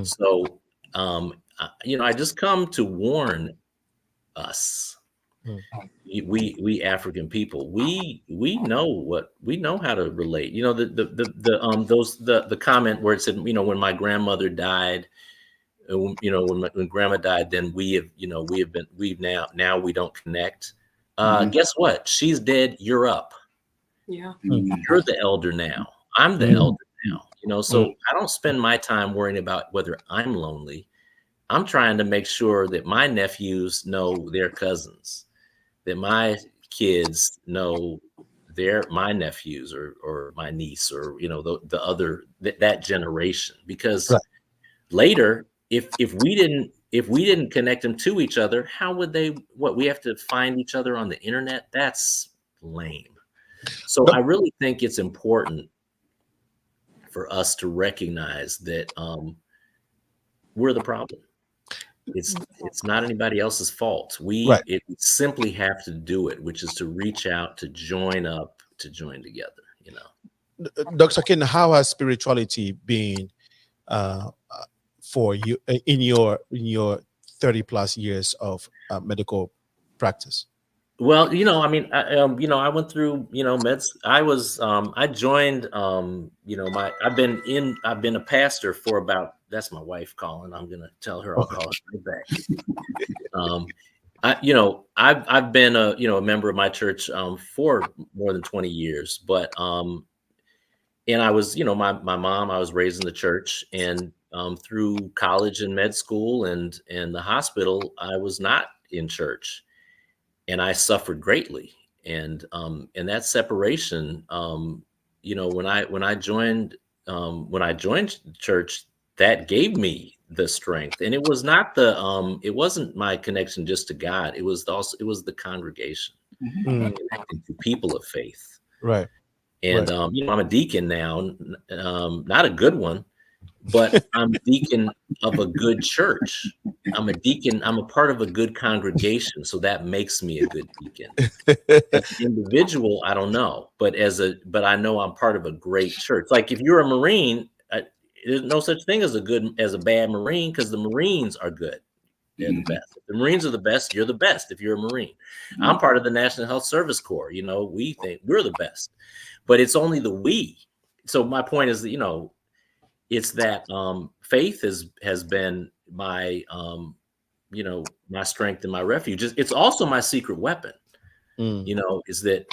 So I just come to warn us. We African people, we know how to relate. The comment where it said, when my grandmother died, when grandma died, then we don't connect. Guess what? She's dead. You're up. Yeah. You're the elder now. I'm the elder now. So I don't spend my time worrying about whether I'm lonely. I'm trying to make sure that my nephews know their cousins, that my kids know my nephews or my niece or the other that generation, because later if we didn't connect them to each other, how would they? We have to find each other on the internet? That's lame. So I really think it's important for us to recognize that we're the problem. It's not anybody else's fault. We simply have to do it, which is to reach out, to join up, to join together. Dr. King, how has spirituality been for you in your 30+ years of medical practice? Well, I went through, meds. I joined, I've been a pastor for about, that's my wife calling. I'm going to tell her I'll call her right back. I've been a member of my church for more than 20 years, but and I was, my mom, I was raised in the church, and through college and med school and the hospital, I was not in church. And I suffered greatly, and that separation, when I joined church, that gave me the strength, and it was not it wasn't my connection just to God. It was the congregation, connecting to people of faith, right? And I'm a deacon now, not a good one, but I'm a deacon of a good church. I'm a deacon. I'm a part of a good congregation. So that makes me a good deacon. As an individual, I don't know, but I know I'm part of a great church. Like if you're a Marine, there's no such thing as a bad Marine, because the Marines are good. They're the best. If the Marines are the best, you're the best if you're a Marine. I'm part of the National Health Service Corps. We think we're the best, but it's only the we. So my point is that, it's that faith has been my my strength and my refuge. It's also my secret weapon. Is that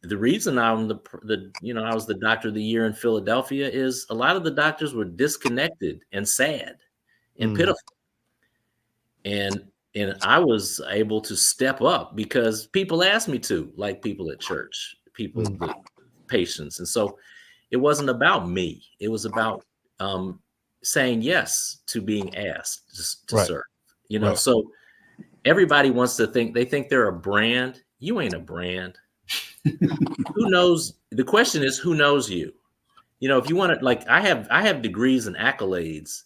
the reason I'm I was the doctor of the year in Philadelphia is a lot of the doctors were disconnected and sad and pitiful. and I was able to step up because people asked me to, like people at church, people, the patients. And so it wasn't about me. It was about saying yes to being asked to Right. serve, you know. Right. So everybody wants to think, they think they're a brand. You ain't a brand. Who knows? The question is, who knows you? You know, if you want to, like, I have degrees and accolades.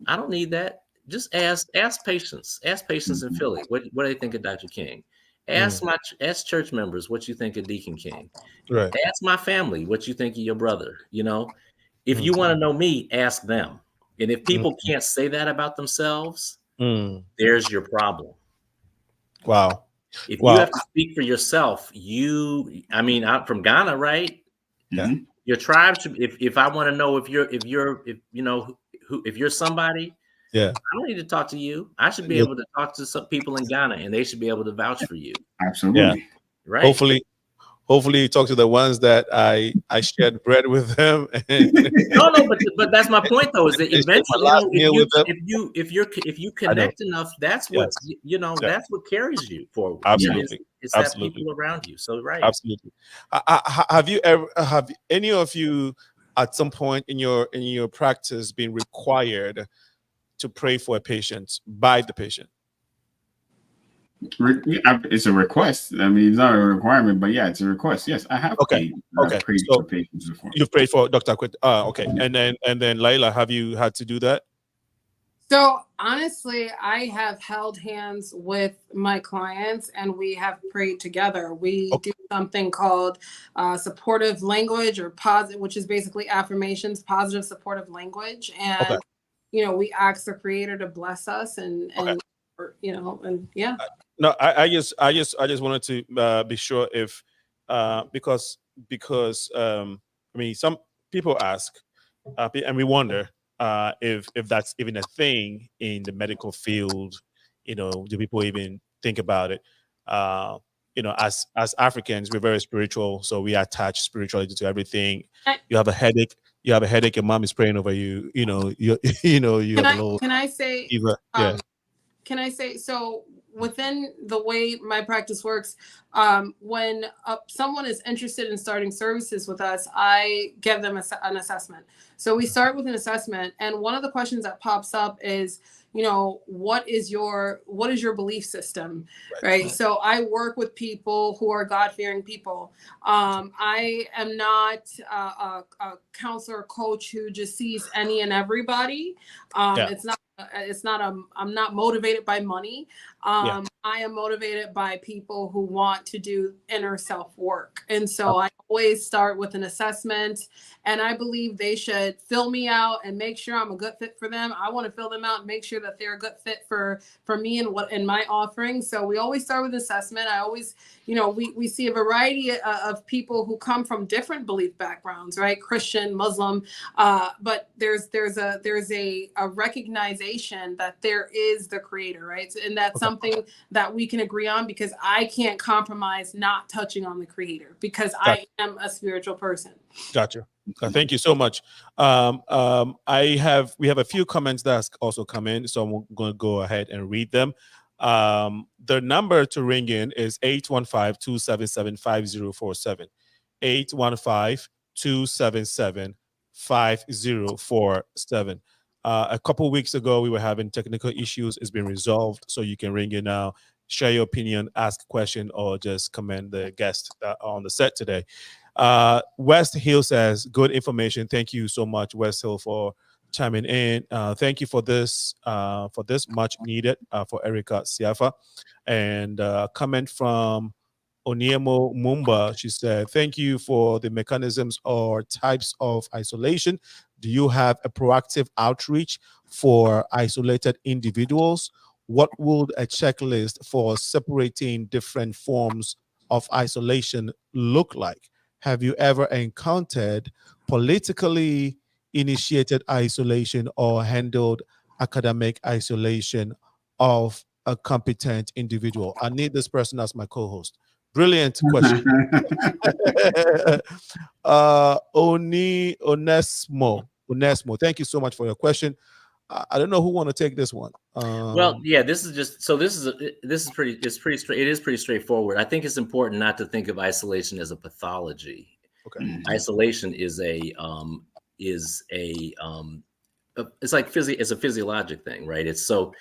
I don't need that. Just ask patients in Philly what they think of Dr. King. Ask church members what you think of Deacon King. Right. Ask my family what you think of your brother. You know, if you want to know me, ask them. And if people can't say that about themselves, there's your problem. Wow. If you have to speak for yourself, I'm from Ghana, right? Yeah. Your tribe should. If I want to know if you're somebody, yeah, I don't need to talk to you. I should be able to talk to some people in Ghana, and they should be able to vouch for you. Absolutely. Yeah. Right. Hopefully you talk to the ones that I shared bread with them. No, but that's my point though, is that eventually, if you connect enough, that's what that's what carries you forward. Absolutely. It's that people around you. So right. Absolutely. Have any of you at some point in your practice been required to pray for a patient by the patient? It's a request. I mean, it's not a requirement, but yeah, it's a request. Yes, I have prayed for patients before. You've prayed for Dr. AKWETEY. Okay. And then LEILA, have you had to do that? So honestly, I have held hands with my clients and we have prayed together. We do something called supportive language, or positive, which is basically affirmations, positive supportive language. And we ask the Creator to bless us and yeah. No, I just wanted to be sure if because I mean, some people ask and we wonder if that's even a thing in the medical field. Do people even think about it? As Africans, we're very spiritual, so we attach spirituality to everything. You have a headache, your mom is praying over you. You have a little. Can I say? Fever. Yeah. Can I say, so within the way my practice works, when someone is interested in starting services with us, I give them an assessment. So we start with an assessment, and one of the questions that pops up is, what is your belief system, right? So I work with people who are God-fearing people. I am not a counselor coach who just sees any and everybody. It's not I'm not motivated by money. I am motivated by people who want to do inner self work. And so I always start with an assessment, and I believe they should fill me out and make sure I'm a good fit for them. I want to fill them out and make sure that they're a good fit for me and my offering. So we always start with assessment. I always, we see a variety of people who come from different belief backgrounds, right? Christian, Muslim, but there's a recognition that there is the Creator, right? And that's something that we can agree on, because I can't compromise not touching on the Creator, because I am a spiritual person. Gotcha. Thank you so much. We have a few comments that also come in, so I'm going to go ahead and read them. The number to ring in is 815-277-5047. 815-277-5047. A couple weeks ago, we were having technical issues. It's been resolved, so you can ring in now, share your opinion, ask a question, or just commend the guest on the set today. West Hill says, good information. Thank you so much, West Hill, for chiming in. Thank you for this much needed for Erica Siafa. And comment from Oniemo Mumba. She said, thank you for the mechanisms or types of isolation. Do you have a proactive outreach for isolated individuals? What would a checklist for separating different forms of isolation look like? Have you ever encountered politically initiated isolation or handled academic isolation of a competent individual? I need this person as my co-host. Brilliant question. Onesmo, thank you so much for your question. I don't know who want to take this one. Well, yeah, this is just so this is pretty straightforward. I think it's important not to think of isolation as a pathology. Okay. Isolation is it's like it's a physiologic thing, right? It's the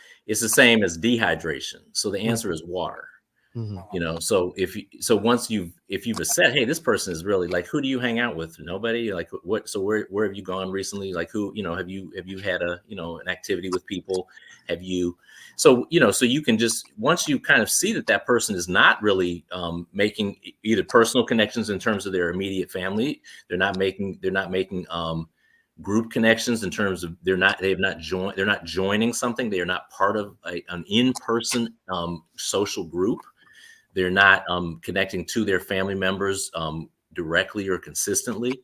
same as dehydration. So the answer is water. You know, so if you've said, hey, this person is really like, who do you hang out with? Nobody. Like what? So where have you gone recently? Like who? You know, have you had an activity with people? Have you? So so you can just, once you kind of see that person is not really making either personal connections in terms of their immediate family, they're not making group connections in terms of they're not joining something, they are not part of an in-person social group. They're not connecting to their family members directly or consistently.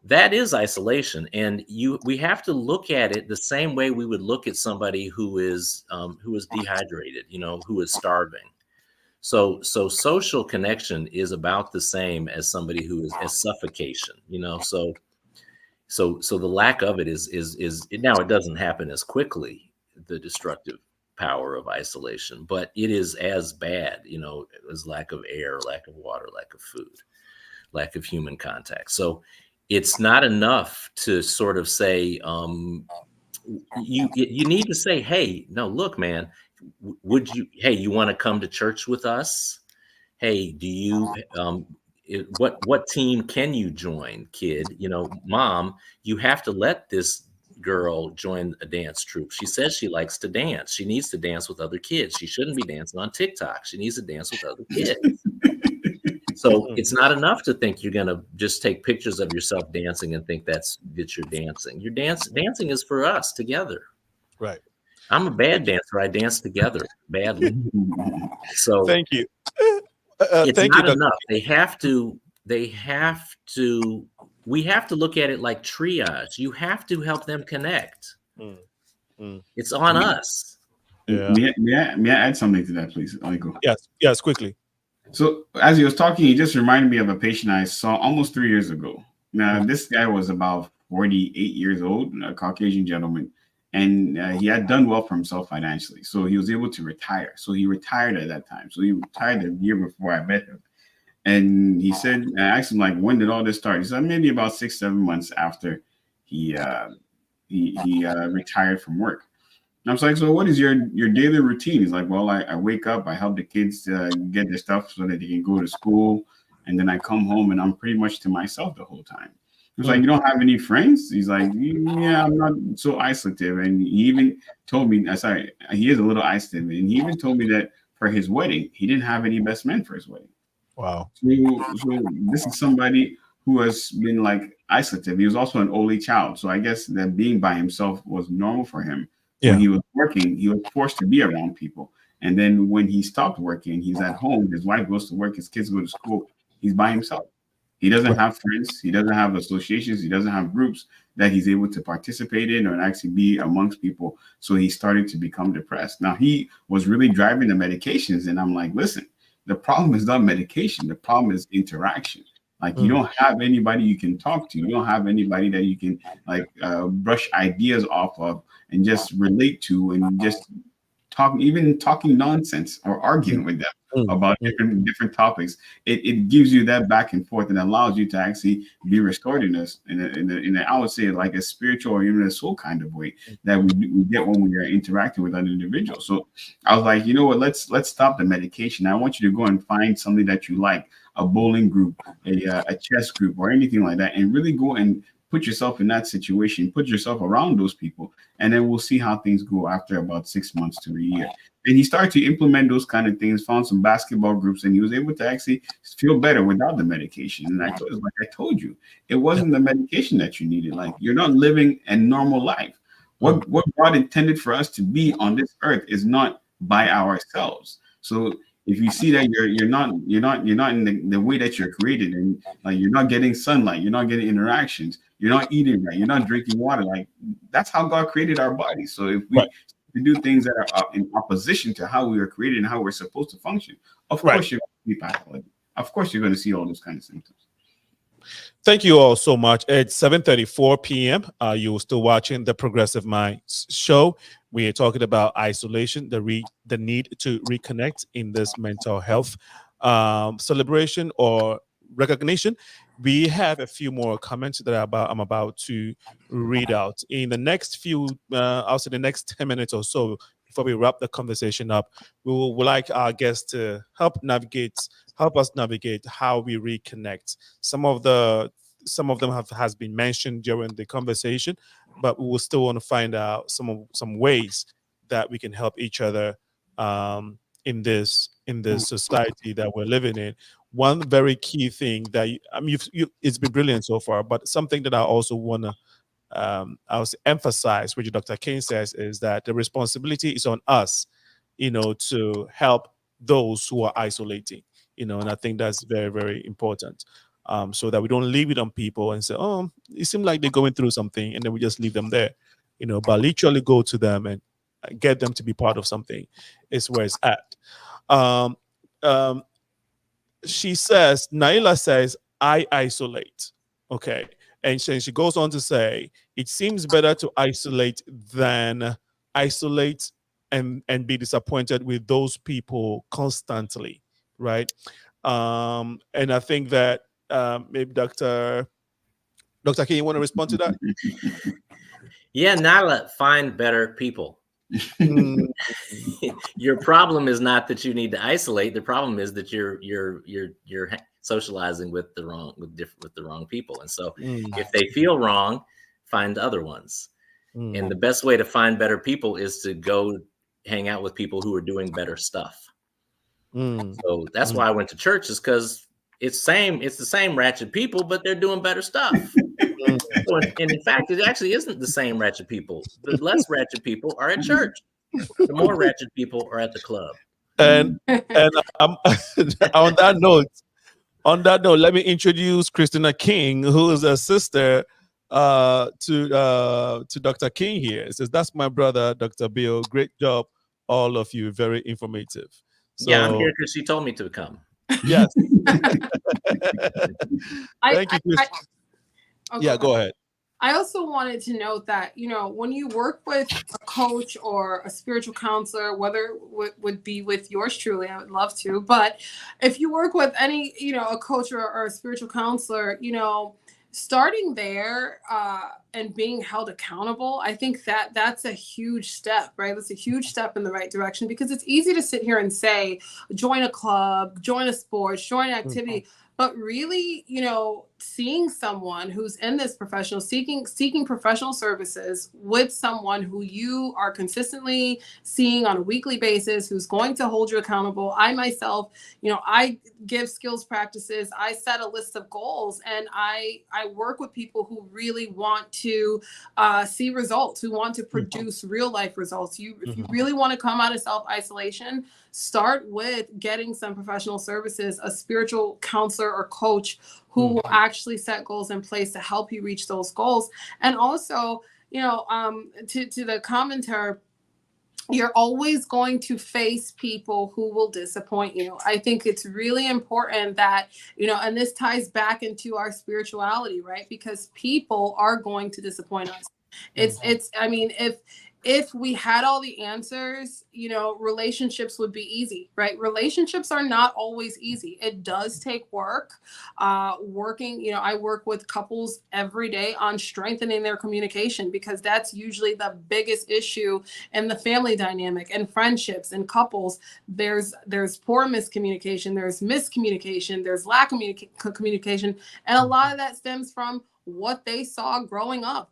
That is isolation, and we have to look at it the same way we would look at somebody who is dehydrated, who is starving. So social connection is about the same as somebody who is as suffocation. So the lack of it is now, it doesn't happen as quickly, the destructive power of isolation, but it is as bad, as lack of air, lack of water, lack of food, lack of human contact. So it's not enough to sort of say, you need to say, hey, no, look, man, you want to come to church with us? Hey, do you, what team can you join, kid? Mom, you have to let this girl join a dance troupe. She says she likes to dance. She needs to dance with other kids. She shouldn't be dancing on TikTok. She needs to dance with other kids. So it's not enough to think you're going to just take pictures of yourself dancing and think that you're dancing. Dancing is for us together. Right. I'm a bad dancer. I dance together badly. So thank you. It's thank not you, enough. We have to look at it like triage. You have to help them connect. It's on us. Yeah. May I add something to that, please? Yes, quickly. So as he was talking, he just reminded me of a patient I saw almost 3 years ago. Now, this guy was about 48 years old, a Caucasian gentleman, and he had done well for himself financially. So he was able to retire. So he retired at that time. So he retired the year before I met him. And he said, I asked him, like, when did all this start? He said, maybe about 6-7 months after he retired from work. And I was like, so what is your daily routine? He's like, well, I wake up, I help the kids get their stuff so that they can go to school. And then I come home and I'm pretty much to myself the whole time. I was like, you don't have any friends? He's like, yeah, I'm not so isolative. And he even told me, he is a little isolative. And he even told me that for his wedding, he didn't have any best men for his wedding. Wow. So this is somebody who has been like isolative. He was also an only child. So I guess that being by himself was normal for him. Yeah. When he was working, he was forced to be around people. And then when he stopped working, he's at home. His wife goes to work. His kids go to school. He's by himself. He doesn't have friends. He doesn't have associations. He doesn't have groups that he's able to participate in or actually be amongst people. So he started to become depressed. Now, he was really driving the medications. And I'm like, listen, the problem is not medication. The problem is interaction. Like, you don't have anybody you can talk to. You don't have anybody that you can brush ideas off of and just relate to and just talking nonsense or arguing with them about different topics. It gives you that back and forth and allows you to actually be restored in I would say like a spiritual or even a soul kind of way that we get when we are interacting with other individuals. So I was like, you know what, let's stop the medication. I want you to go and find something that you like, a bowling group, a chess group, or anything like that, and really go and put yourself in that situation, put yourself around those people, and then we'll see how things go after about 6 months to a year. And he started to implement those kind of things, found some basketball groups, and he was able to actually feel better without the medication. And I told you, it wasn't the medication that you needed. Like, you're not living a normal life. What God intended for us to be on this earth is not by ourselves. So if you see that you're not in the way that you're created, and like you're not getting sunlight, you're not getting interactions, you're not eating right, you're not drinking water, like that's how God created our bodies. So if we do things that are in opposition to how we were created and how we're supposed to function, of course you're going to be pathologic. Of course you're going to see all those kind of symptoms. Thank you all so much. It's 7:34 p.m. You're still watching the Progressive Minds show. We are talking about isolation, the need to reconnect in this mental health celebration or recognition. We have a few more comments that I'm about to read out in the next few, I'll say the next 10 minutes or so before we wrap the conversation up. Would like our guests to help us navigate how we reconnect. Some of them has been mentioned during the conversation, but we will still want to find out some ways that we can help each other in this society that we're living in. One very key thing that it's been brilliant so far, but something that I also want to emphasize, which Dr. King says, is that the responsibility is on us, to help those who are isolating, and I think that's very, very important. So that we don't leave it on people and say, oh, it seems like they're going through something, and then we just leave them there, but literally go to them and get them to be part of something is where it's at. She says, Naila says, I isolate. Okay. And she goes on to say, it seems better to isolate than isolate and be disappointed with those people constantly. Right. And I think that maybe Dr. King, you want to respond to that? Yeah, Nala, find better people. Your problem is not that you need to isolate. The problem is that you're socializing with the wrong people. And so if they feel wrong, find other ones. And the best way to find better people is to go hang out with people who are doing better stuff. So that's why I went to church, is because it's the same ratchet people, but they're doing better stuff. And in fact, it actually isn't the same ratchet people. The less ratchet people are at church. The more ratchet people are at the club. And on that note, let me introduce Christina King, who is a sister to Dr. King here. It says, that's my brother, Dr. Bill. Great job, all of you. Very informative. So, yeah, I'm here because she told me to come. Yes. Thank you, Chris. Yeah, go ahead. I also wanted to note that, when you work with a coach or a spiritual counselor, whether it would be with yours truly, I would love to, but if you work with any, a coach or a spiritual counselor, starting there and being held accountable, I think that's a huge step, right? That's a huge step in the right direction, because it's easy to sit here and say, join a club, join a sport, join an activity. But really, seeing someone who's in this professional, seeking professional services with someone who you are consistently seeing on a weekly basis, who's going to hold you accountable. I myself, I give skills practices. I set a list of goals, and I work with people who really want to see results, who want to produce real life results. If you really want to come out of self-isolation, start with getting some professional services, a spiritual counselor or coach who will actually set goals in place to help you reach those goals. And also, to the commenter, you're always going to face people who will disappoint you. I think it's really important that, and this ties back into our spirituality, right? Because people are going to disappoint us. If we had all the answers, relationships would be easy, right? Relationships are not always easy. It does take work. I work with couples every day on strengthening their communication, because that's usually the biggest issue in the family dynamic and friendships and couples. There's poor miscommunication, there's miscommunication, there's lack of communication. And a lot of that stems from what they saw growing up,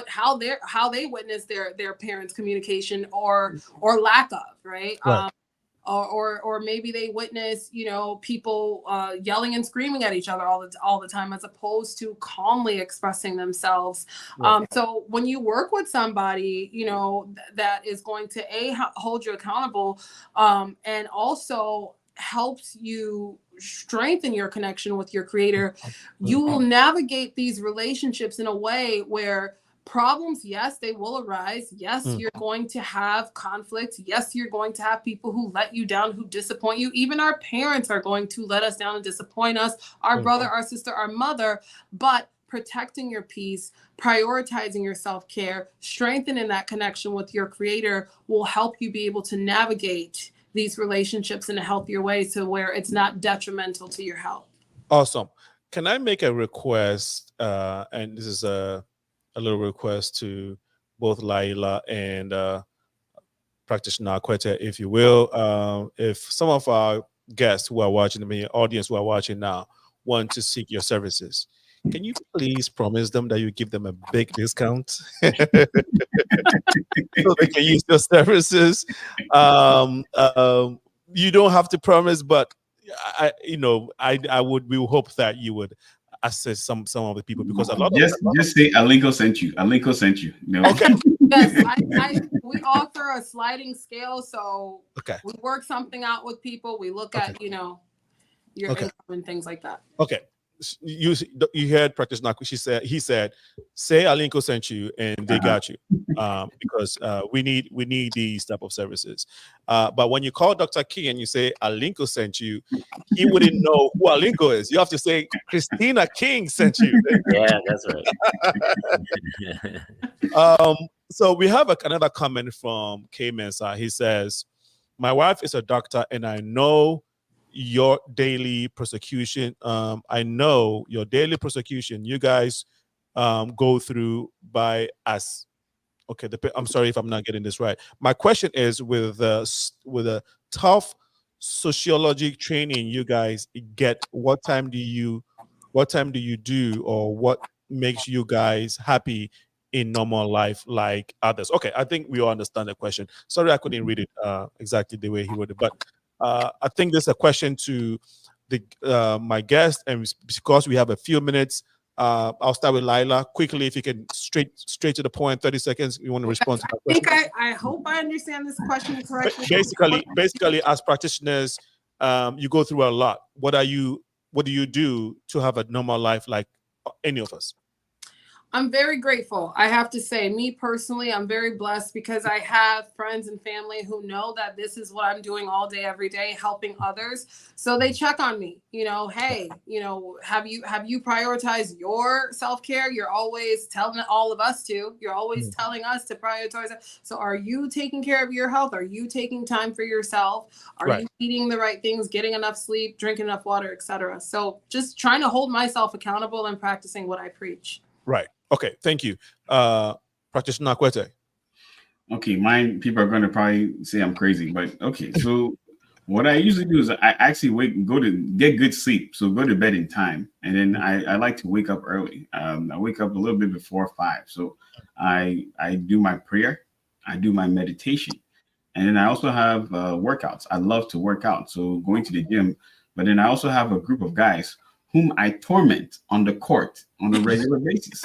how they witnessed their parents' communication or lack of, right? Or maybe they witness, people yelling and screaming at each other all the time, as opposed to calmly expressing themselves. So when you work with somebody, that is going to hold you accountable, and also helps you strengthen your connection with your creator, you will navigate these relationships in a way where Problems, yes, they will arise. Yes, you're going to have conflict. Yes, you're going to have people who let you down, who disappoint you. Even our parents are going to let us down and disappoint us, our brother, our sister, our mother. But protecting your peace, prioritizing your self-care, strengthening that connection with your creator will help you be able to navigate these relationships in a healthier way to where it's not detrimental to your health. Awesome. Can I make a request? And this is a little request to both LEILA and practitioner AKWETEY, if you will. If some of our guests who are watching, the audience who are watching now, want to seek your services, can you please promise them that you give them a big discount so they can use your services? You don't have to promise, but we will hope that you would assess some of the people, because just say Alinko sent you. Alinko sent you. No. Okay. Yes, we offer a sliding scale, so we work something out with people. We look at your income and things like that. Okay. You heard practitioner. He said, say Alinko sent you, and they got you, because we need these type of services. But when you call Dr. King and you say Alinko sent you, he wouldn't know who Alinko is. You have to say Christina King sent you. Yeah, that's right. So we have another comment from K Mensa. He says, my wife is a doctor, and I know your daily persecution. I know your daily persecution you guys go through by us. Okay, I'm sorry if I'm not getting this right. My question is, with a tough sociology training you guys get, what time do you do, or what makes you guys happy in normal life like others? Okay, I think we all understand the question. Sorry, I couldn't read it exactly the way he wrote it, but I think there's a question to my guest, and because we have a few minutes, I'll start with LEILA. Quickly, if you can straight to the point, 30 seconds, you want to respond to that question? I hope I understand this question correctly. Basically, as practitioners, you go through a lot. What do you do to have a normal life like any of us? I'm very grateful. I have to say, me personally, I'm very blessed because I have friends and family who know that this is what I'm doing all day, every day, helping others. So they check on me, hey, have you prioritized your self-care? You're always telling all of us to. You're always telling us to prioritize it. So are you taking care of your health? Are you taking time for yourself? Are you eating the right things, getting enough sleep, drinking enough water, etc.? So just trying to hold myself accountable and practicing what I preach. Right. Okay, thank you. Practitioner AKWETEY. Okay, people are going to probably say I'm crazy, but okay. So what I usually do is I actually go to get good sleep. So go to bed in time. And then I like to wake up early. I wake up a little bit before 5. So I do my prayer. I do my meditation. And then I also have workouts. I love to work out. So going to the gym. But then I also have a group of guys whom I torment on the court on a regular basis.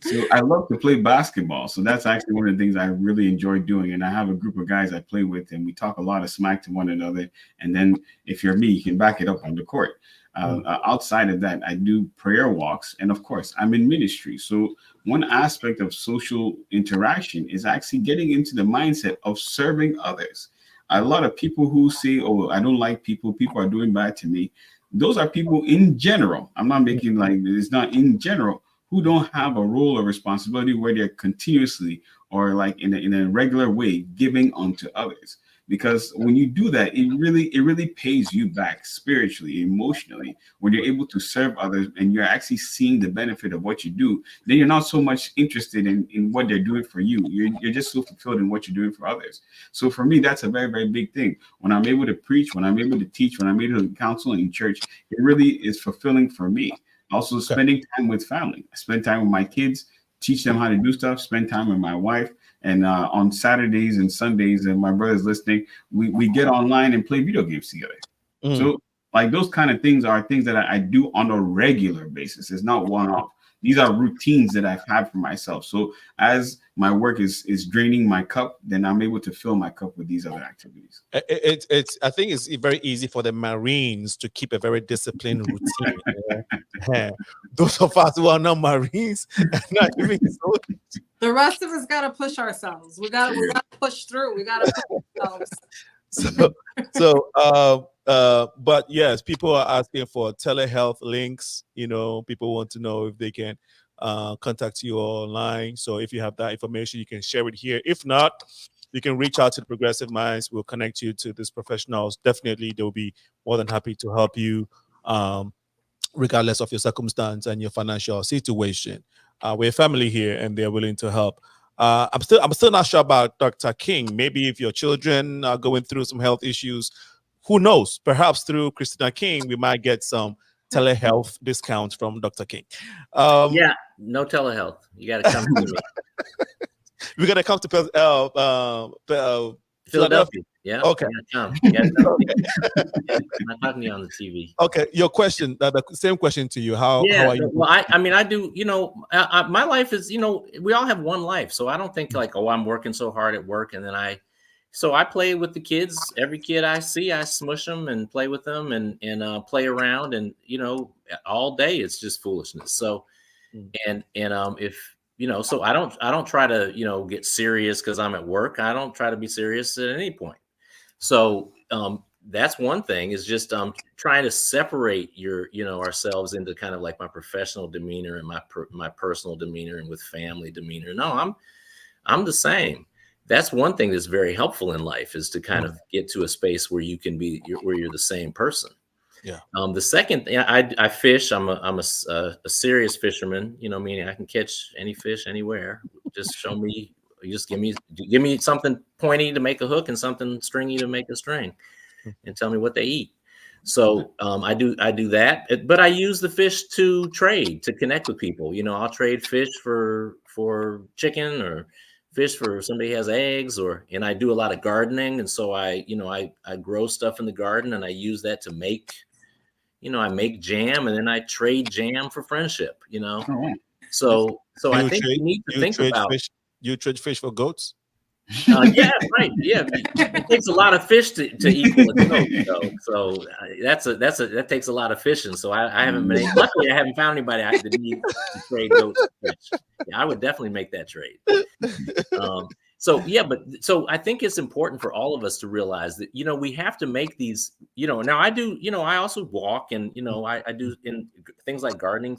So I love to play basketball. So that's actually one of the things I really enjoy doing. And I have a group of guys I play with, and we talk a lot of smack to one another. And then if you're me, you can back it up on the court. Outside of that, I do prayer walks. And of course, I'm in ministry. So one aspect of social interaction is actually getting into the mindset of serving others. A lot of people who say, oh, I don't like people are doing bad to me. Those are people in general. I'm not making it's not in general, who don't have a role or responsibility where they're continuously or like in a regular way giving unto others. Because when you do that, it really pays you back spiritually, emotionally, when you're able to serve others and you're actually seeing the benefit of what you do. Then you're not so much interested in what they're doing for you. You're just so fulfilled in what you're doing for others. So for me, that's a very, very big thing. When I'm able to preach, when I'm able to teach, when I'm able to counsel in church, it really is fulfilling for me. Also spending time with family. I spend time with my kids, teach them how to do stuff, spend time with my wife. And on Saturdays and Sundays, and my brother's listening, we get online and play video games together. So like those kind of things are things that I do on a regular basis. It's not one-off. these are routines that I've had for myself. So as my work is draining my cup, then I'm able to fill my cup with these other activities. It's I think it's very easy for the Marines to keep a very disciplined routine. Those of us who are not Marines, not even soldiers. The rest of us got to push ourselves. We got to push through. We got to push ourselves. But yes, people are asking for telehealth links. People want to know if they can contact you online. So if you have that information, you can share it here. If not, you can reach out to the Progressive Minds. We'll connect you to these professionals. Definitely, they'll be more than happy to help you, regardless of your circumstance and your financial situation. We're a family here, and they're willing to help. I'm still not sure about Dr. King. Maybe if your children are going through some health issues, who knows? Perhaps through Christina King, we might get some telehealth discounts from Dr. King. Yeah, no telehealth. You got to come to me. We got to come to Philadelphia. Yeah. Okay. Come. I'm not talking to you on the TV. Okay. Your question, the same question to you. How are you? Well, I do, my life is, we all have one life. So I don't think like, oh, I'm working so hard at work. And then I play with the kids. Every kid I see, I smush them and play with them and play around. And, all day it's just foolishness. So, so I don't try to, get serious because I'm at work. I don't try to be serious at any point. So that's one thing is just trying to separate ourselves into kind of like my professional demeanor and my personal demeanor and with family demeanor. No, I'm the same. That's one thing that's very helpful in life is to kind of get to a space where you can where you're the same person. Yeah. The second thing, I fish. I'm a serious fisherman. Meaning I can catch any fish anywhere. Just show me. You just give me something pointy to make a hook and something stringy to make a string, and tell me what they eat. So I do that. But I use the fish to trade, to connect with people. I'll trade fish for chicken or fish for somebody has eggs, and I do a lot of gardening, and so I grow stuff in the garden and I use that to make. I make jam and then I trade jam for friendship, So I think you need to think about fish. You trade fish for goats? Yeah, right. Yeah. It takes a lot of fish to equal a goat, though. So that takes a lot of fishing. So I haven't luckily I haven't found anybody that needs to trade goats for fish. Yeah, I would definitely make that trade. So I think it's important for all of us to realize that, we have to make these, now I do, I also walk and, I do in things like gardening.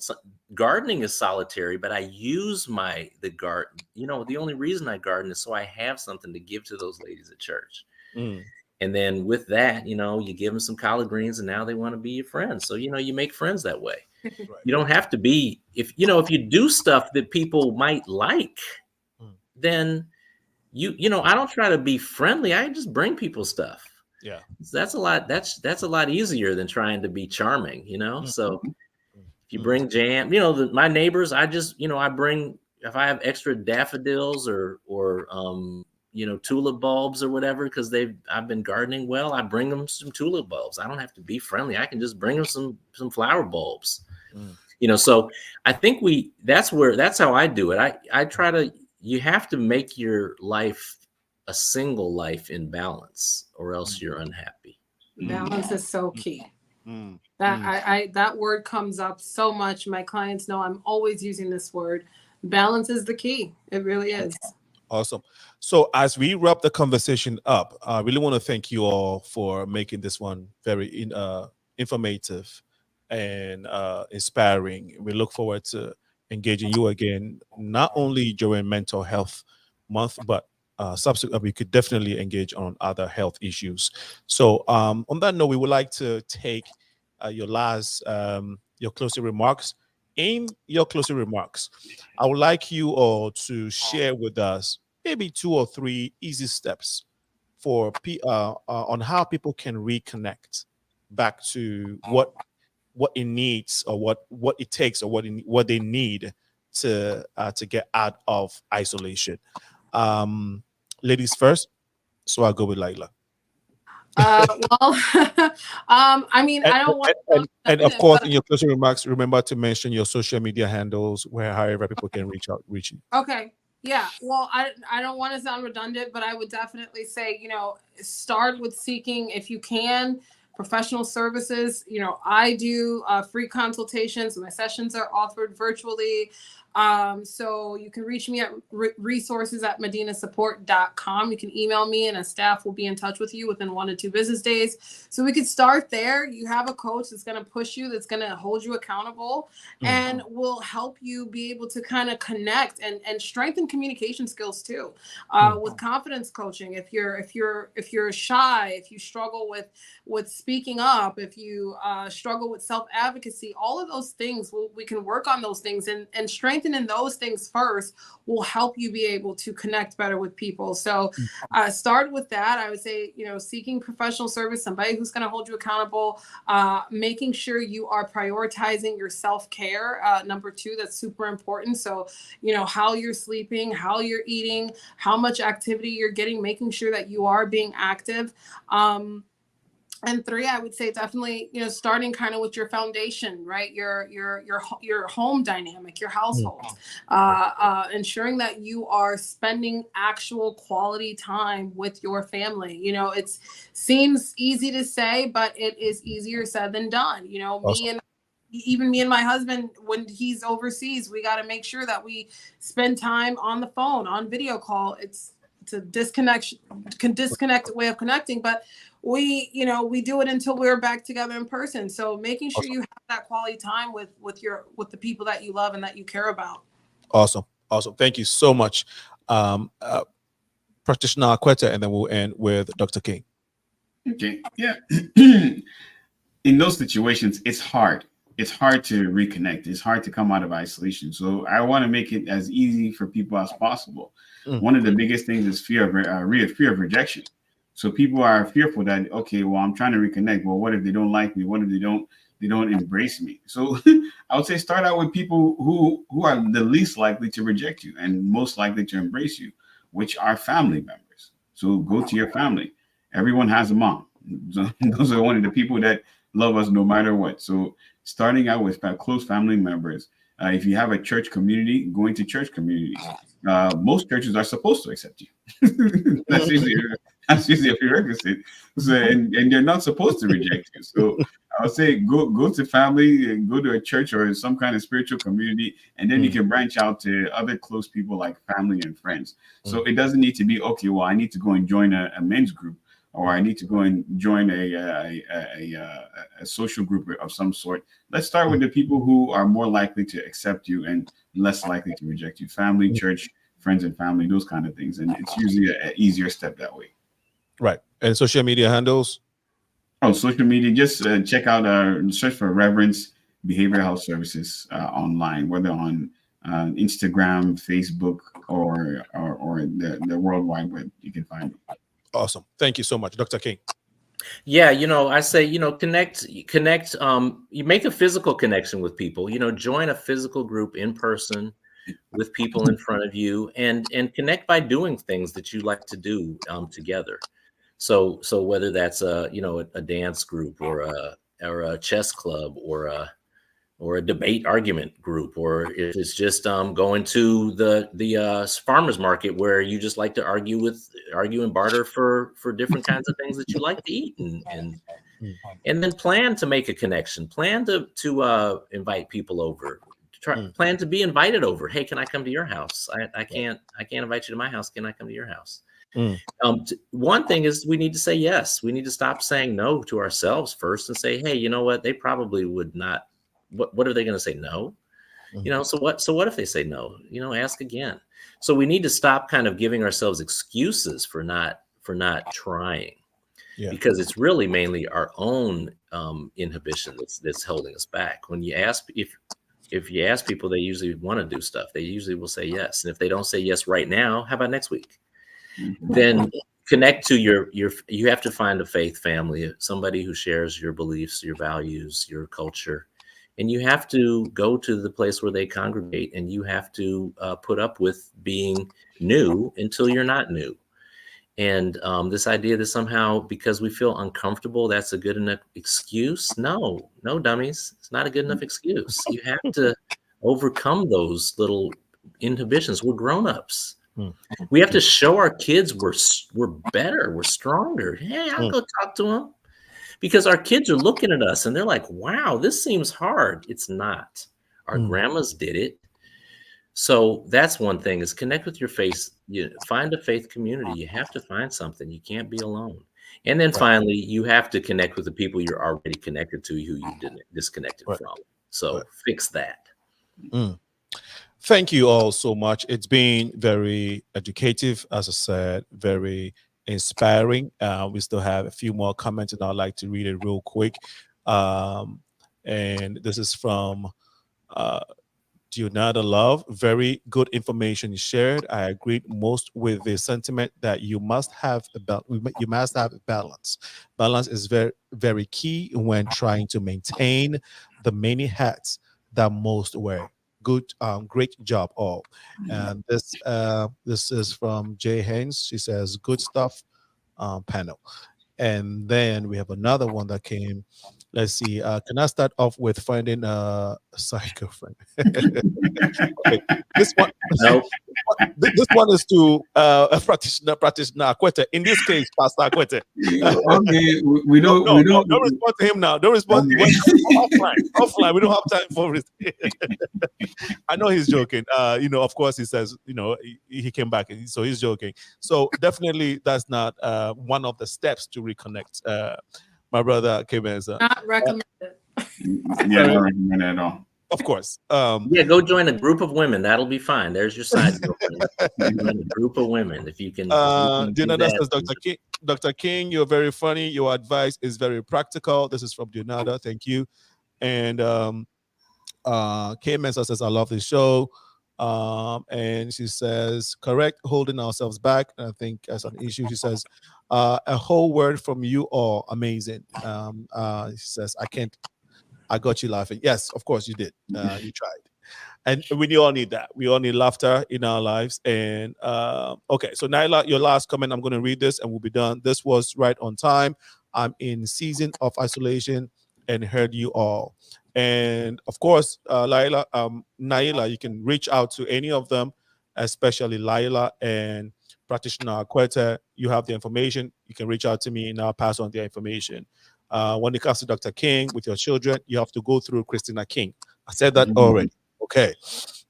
Gardening is solitary, but I use the garden. The only reason I garden is so I have something to give to those ladies at church. And then with that, you give them some collard greens and now they want to be your friends. So, you make friends that way. Right. You don't have to be, if you do stuff that people might like, then I don't try to be friendly. I just bring people stuff. Yeah. So that's a lot easier than trying to be charming, So if you bring jam, my neighbors, I just, I bring, if I have extra daffodils or tulip bulbs or whatever, because I've been gardening well, I bring them some tulip bulbs. I don't have to be friendly. I can just bring them some flower bulbs. So I think that's how I do it. I try to, you have to make your life a single life in balance or else you're unhappy. Balance is so key. That word comes up so much. My clients know I'm always using this word. Balance is the key. It really is. Awesome. So as we wrap the conversation up, I really want to thank you all for making this one very informative and inspiring. We look forward to engaging you again, not only during Mental Health Month, but subsequently we could definitely engage on other health issues. So on that note, we would like to take your closing remarks. In your closing remarks, I would like you all to share with us maybe 2 or 3 easy steps for on how people can reconnect back to what it needs or what it takes or what they need to get out of isolation. Ladies first, so I'll go with LEILA. Well, I mean, I don't want and of course, in your closing remarks, remember to mention your social media handles where however people can reach you. Okay. Yeah. Well, I don't want to sound redundant, but I would definitely say, start with seeking, if you can, professional services. I do free consultations. My sessions are offered virtually. So you can reach me at resources at medinasupport.com. You can email me and a staff will be in touch with you within 1 to 2 business days. So we could start there. You have a coach that's going to push you, that's going to hold you accountable, and will help you be able to kind of connect and strengthen communication skills too. With confidence coaching, if you're shy, if you struggle with speaking up, if you struggle with self-advocacy, all of those things, we can work on those things, and strengthening those things first will help you be able to connect better with people. So start with that. I would say, seeking professional service, somebody who's going to hold you accountable, making sure you are prioritizing your self-care. Number 2, that's super important. So, how you're sleeping, how you're eating, how much activity you're getting, making sure that you are being active. And 3, I would say definitely, starting kind of with your foundation, right? Your home dynamic, your household, ensuring that you are spending actual quality time with your family. It seems easy to say, but it is easier said than done. Awesome. Me and my husband, when he's overseas, we got to make sure that we spend time on the phone, on video call. It's a disconnected way of connecting, but we do it until we're back together in person. So making sure you have that quality time with the people that you love and that you care about. Awesome. Thank you so much, Practitioner AKWETEY, and then we'll end with Dr. King. Okay. Yeah. In those situations, it's hard. It's hard to reconnect. It's hard to come out of isolation. So I want to make it as easy for people as possible. One of the biggest things is fear of rejection. So people are fearful that, okay, well, I'm trying to reconnect. Well, what if they don't like me? What if they don't embrace me? So I would say start out with people who are the least likely to reject you and most likely to embrace you, which are family members. So go to your family. Everyone has a mom. So those are one of the people that love us no matter what. So starting out with close family members. If you have a church community, going to church communities. Most churches are supposed to accept you. That's usually a prerequisite. So, and they're not supposed to reject you. So I would say go to family, and go to a church or some kind of spiritual community, and then you can branch out to other close people like family and friends. So it doesn't need to be, okay, well, I need to go and join a men's group, or I need to go and join a social group of some sort. Let's start with the people who are more likely to accept you and less likely to reject you. Family, church, friends and family, those kind of things. And it's usually an easier step that way. Right. And social media handles? Oh, social media, just check out search for Reverence Behavioral Health Services online, whether on Instagram, Facebook, or the World Wide Web. You can find it. Awesome. Thank you so much, Dr. King. Yeah, I say, connect, you make a physical connection with people, join a physical group in person with people in front of you, and connect by doing things that you like to do together. So whether that's a dance group or a chess club or a debate argument group, or if it's just going to the farmer's market where you just like to argue and barter for different kinds of things that you like to eat, and then plan to make a connection, plan to invite people over, plan to be invited over. Hey, can I come to your house? I can't invite you to my house. Can I come to your house? One thing is we need to say yes. We need to stop saying no to ourselves first and say, hey, you know what? They probably would not. What are they going to say? No. So what if they say no? Ask again. So we need to stop kind of giving ourselves excuses for not trying, because it's really mainly our own inhibition that's holding us back. When you ask, if you ask people, they usually want to do stuff. They usually will say yes. And if they don't say yes right now, how about next week? Then connect to you have to find a faith family, somebody who shares your beliefs, your values, your culture. And you have to go to the place where they congregate, and you have to put up with being new until you're not new. And this idea that somehow because we feel uncomfortable, that's a good enough excuse. No, dummies. It's not a good enough excuse. You have to overcome those little inhibitions. We're grown-ups. We have to show our kids we're better, we're stronger. Hey, I'll go talk to them. Because our kids are looking at us and they're like, wow, this seems hard. It's not. Our grandmas did it. So that's one thing, is connect with your faith. You find a faith community. You have to find something. You can't be alone. And then finally, you have to connect with the people you're already connected to, who you didn't disconnected from. So fix that. Thank you all so much. It's been very educative, as I said, very inspiring. We still have a few more comments, and I'd like to read it real quick. And this is from Dionada Love. Very good information shared. I agree most with the sentiment that you must have you must have a balance. Balance is very, very key when trying to maintain the many hats that most wear. Good, great job all. And this is from Jay Haynes. She says, good stuff, panel. And then we have another one that came. Let's see. Can I start off with finding a psycho friend? Okay. This one, this one is to a practitioner AKWETEY. In this case, Pastor AKWETEY. Okay, we don't. Don't respond to him now. Don't respond. Okay. Offline. We don't have time for it. I know he's joking. Of course, he says, he came back, so he's joking. So definitely, that's not one of the steps to reconnect. My brother came as not recommended. Yeah, not recommend at all. Of course. Yeah, go join a group of women. That'll be fine. There's your side. Join a group of women if you can. Dinada says, Dr. King, you're very funny. Your advice is very practical. This is from Dinada. Thank you. And Kay Mensa says, I love this show. And she says, correct, holding ourselves back. I think as an issue, she says, a whole word from you all, amazing. She says, I got you laughing. Yes, of course you did. You tried. And we all need that. We all need laughter in our lives. And okay, so Naila, your last comment, I'm going to read this and we'll be done. This was right on time. I'm in season of isolation and heard you all. And of course, Naila, you can reach out to any of them, especially Laila and practitioner AKWETEY. You have the information. You can reach out to me and I'll pass on the information. When it comes to Dr. King with your children, you have to go through Christina King. I said that already. Okay.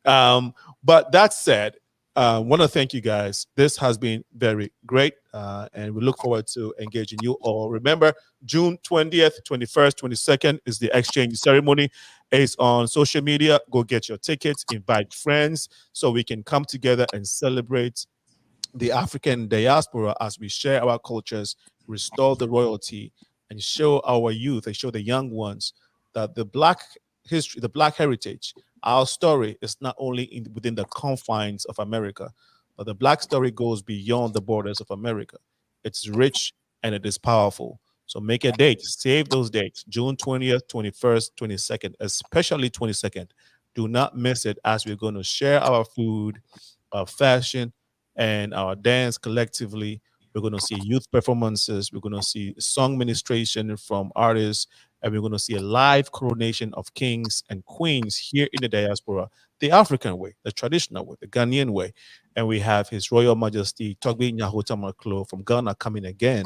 But that said, I want to thank you guys. This has been very great. And we look forward to engaging you all. Remember, June 20th, 21st, 22nd is the exchange ceremony. It's on social media. Go get your tickets, invite friends so we can come together and celebrate the African diaspora as we share our cultures, restore the royalty, and show our youth and show the young ones that the Black history, the Black heritage, our story is not only within the confines of America, but the Black story goes beyond the borders of America. It's rich and it is powerful. So make a date, save those dates, June 20th, 21st, 22nd, especially 22nd. Do not miss it as we're going to share our food, our fashion, and our dance collectively. We're going to see youth performances. We're going to see song ministration from artists. And we're going to see a live coronation of kings and queens here in the diaspora, the African way, the traditional way, the Ghanaian way. And we have His Royal Majesty Togbe Nyahota Maklo from Ghana coming again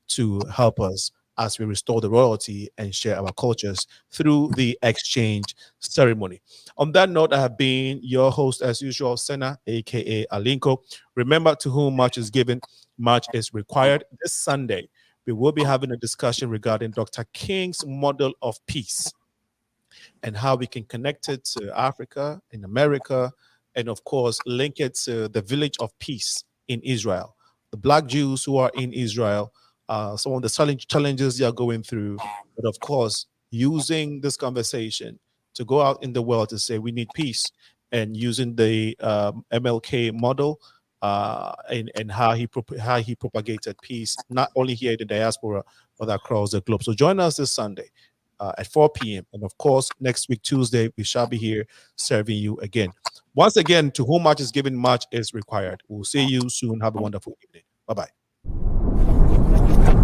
to help us as we restore the royalty and share our cultures through the exchange ceremony. On that note, I have been your host as usual, Senna, aka Alinko. Remember, to whom much is given, much is required. This Sunday, we will be having a discussion regarding Dr. King's model of peace and how we can connect it to Africa, in America, and of course, link it to the village of peace in Israel. The Black Jews who are in Israel, some of the challenges they are going through, but of course, using this conversation to go out in the world to say we need peace, and using the MLK model and how he propagated peace, not only here in the diaspora, but across the globe. So join us this Sunday at 4 p.m. And of course, next week, Tuesday, we shall be here serving you again. Once again, to whom much is given, much is required. We'll see you soon. Have a wonderful evening. Bye-bye. you.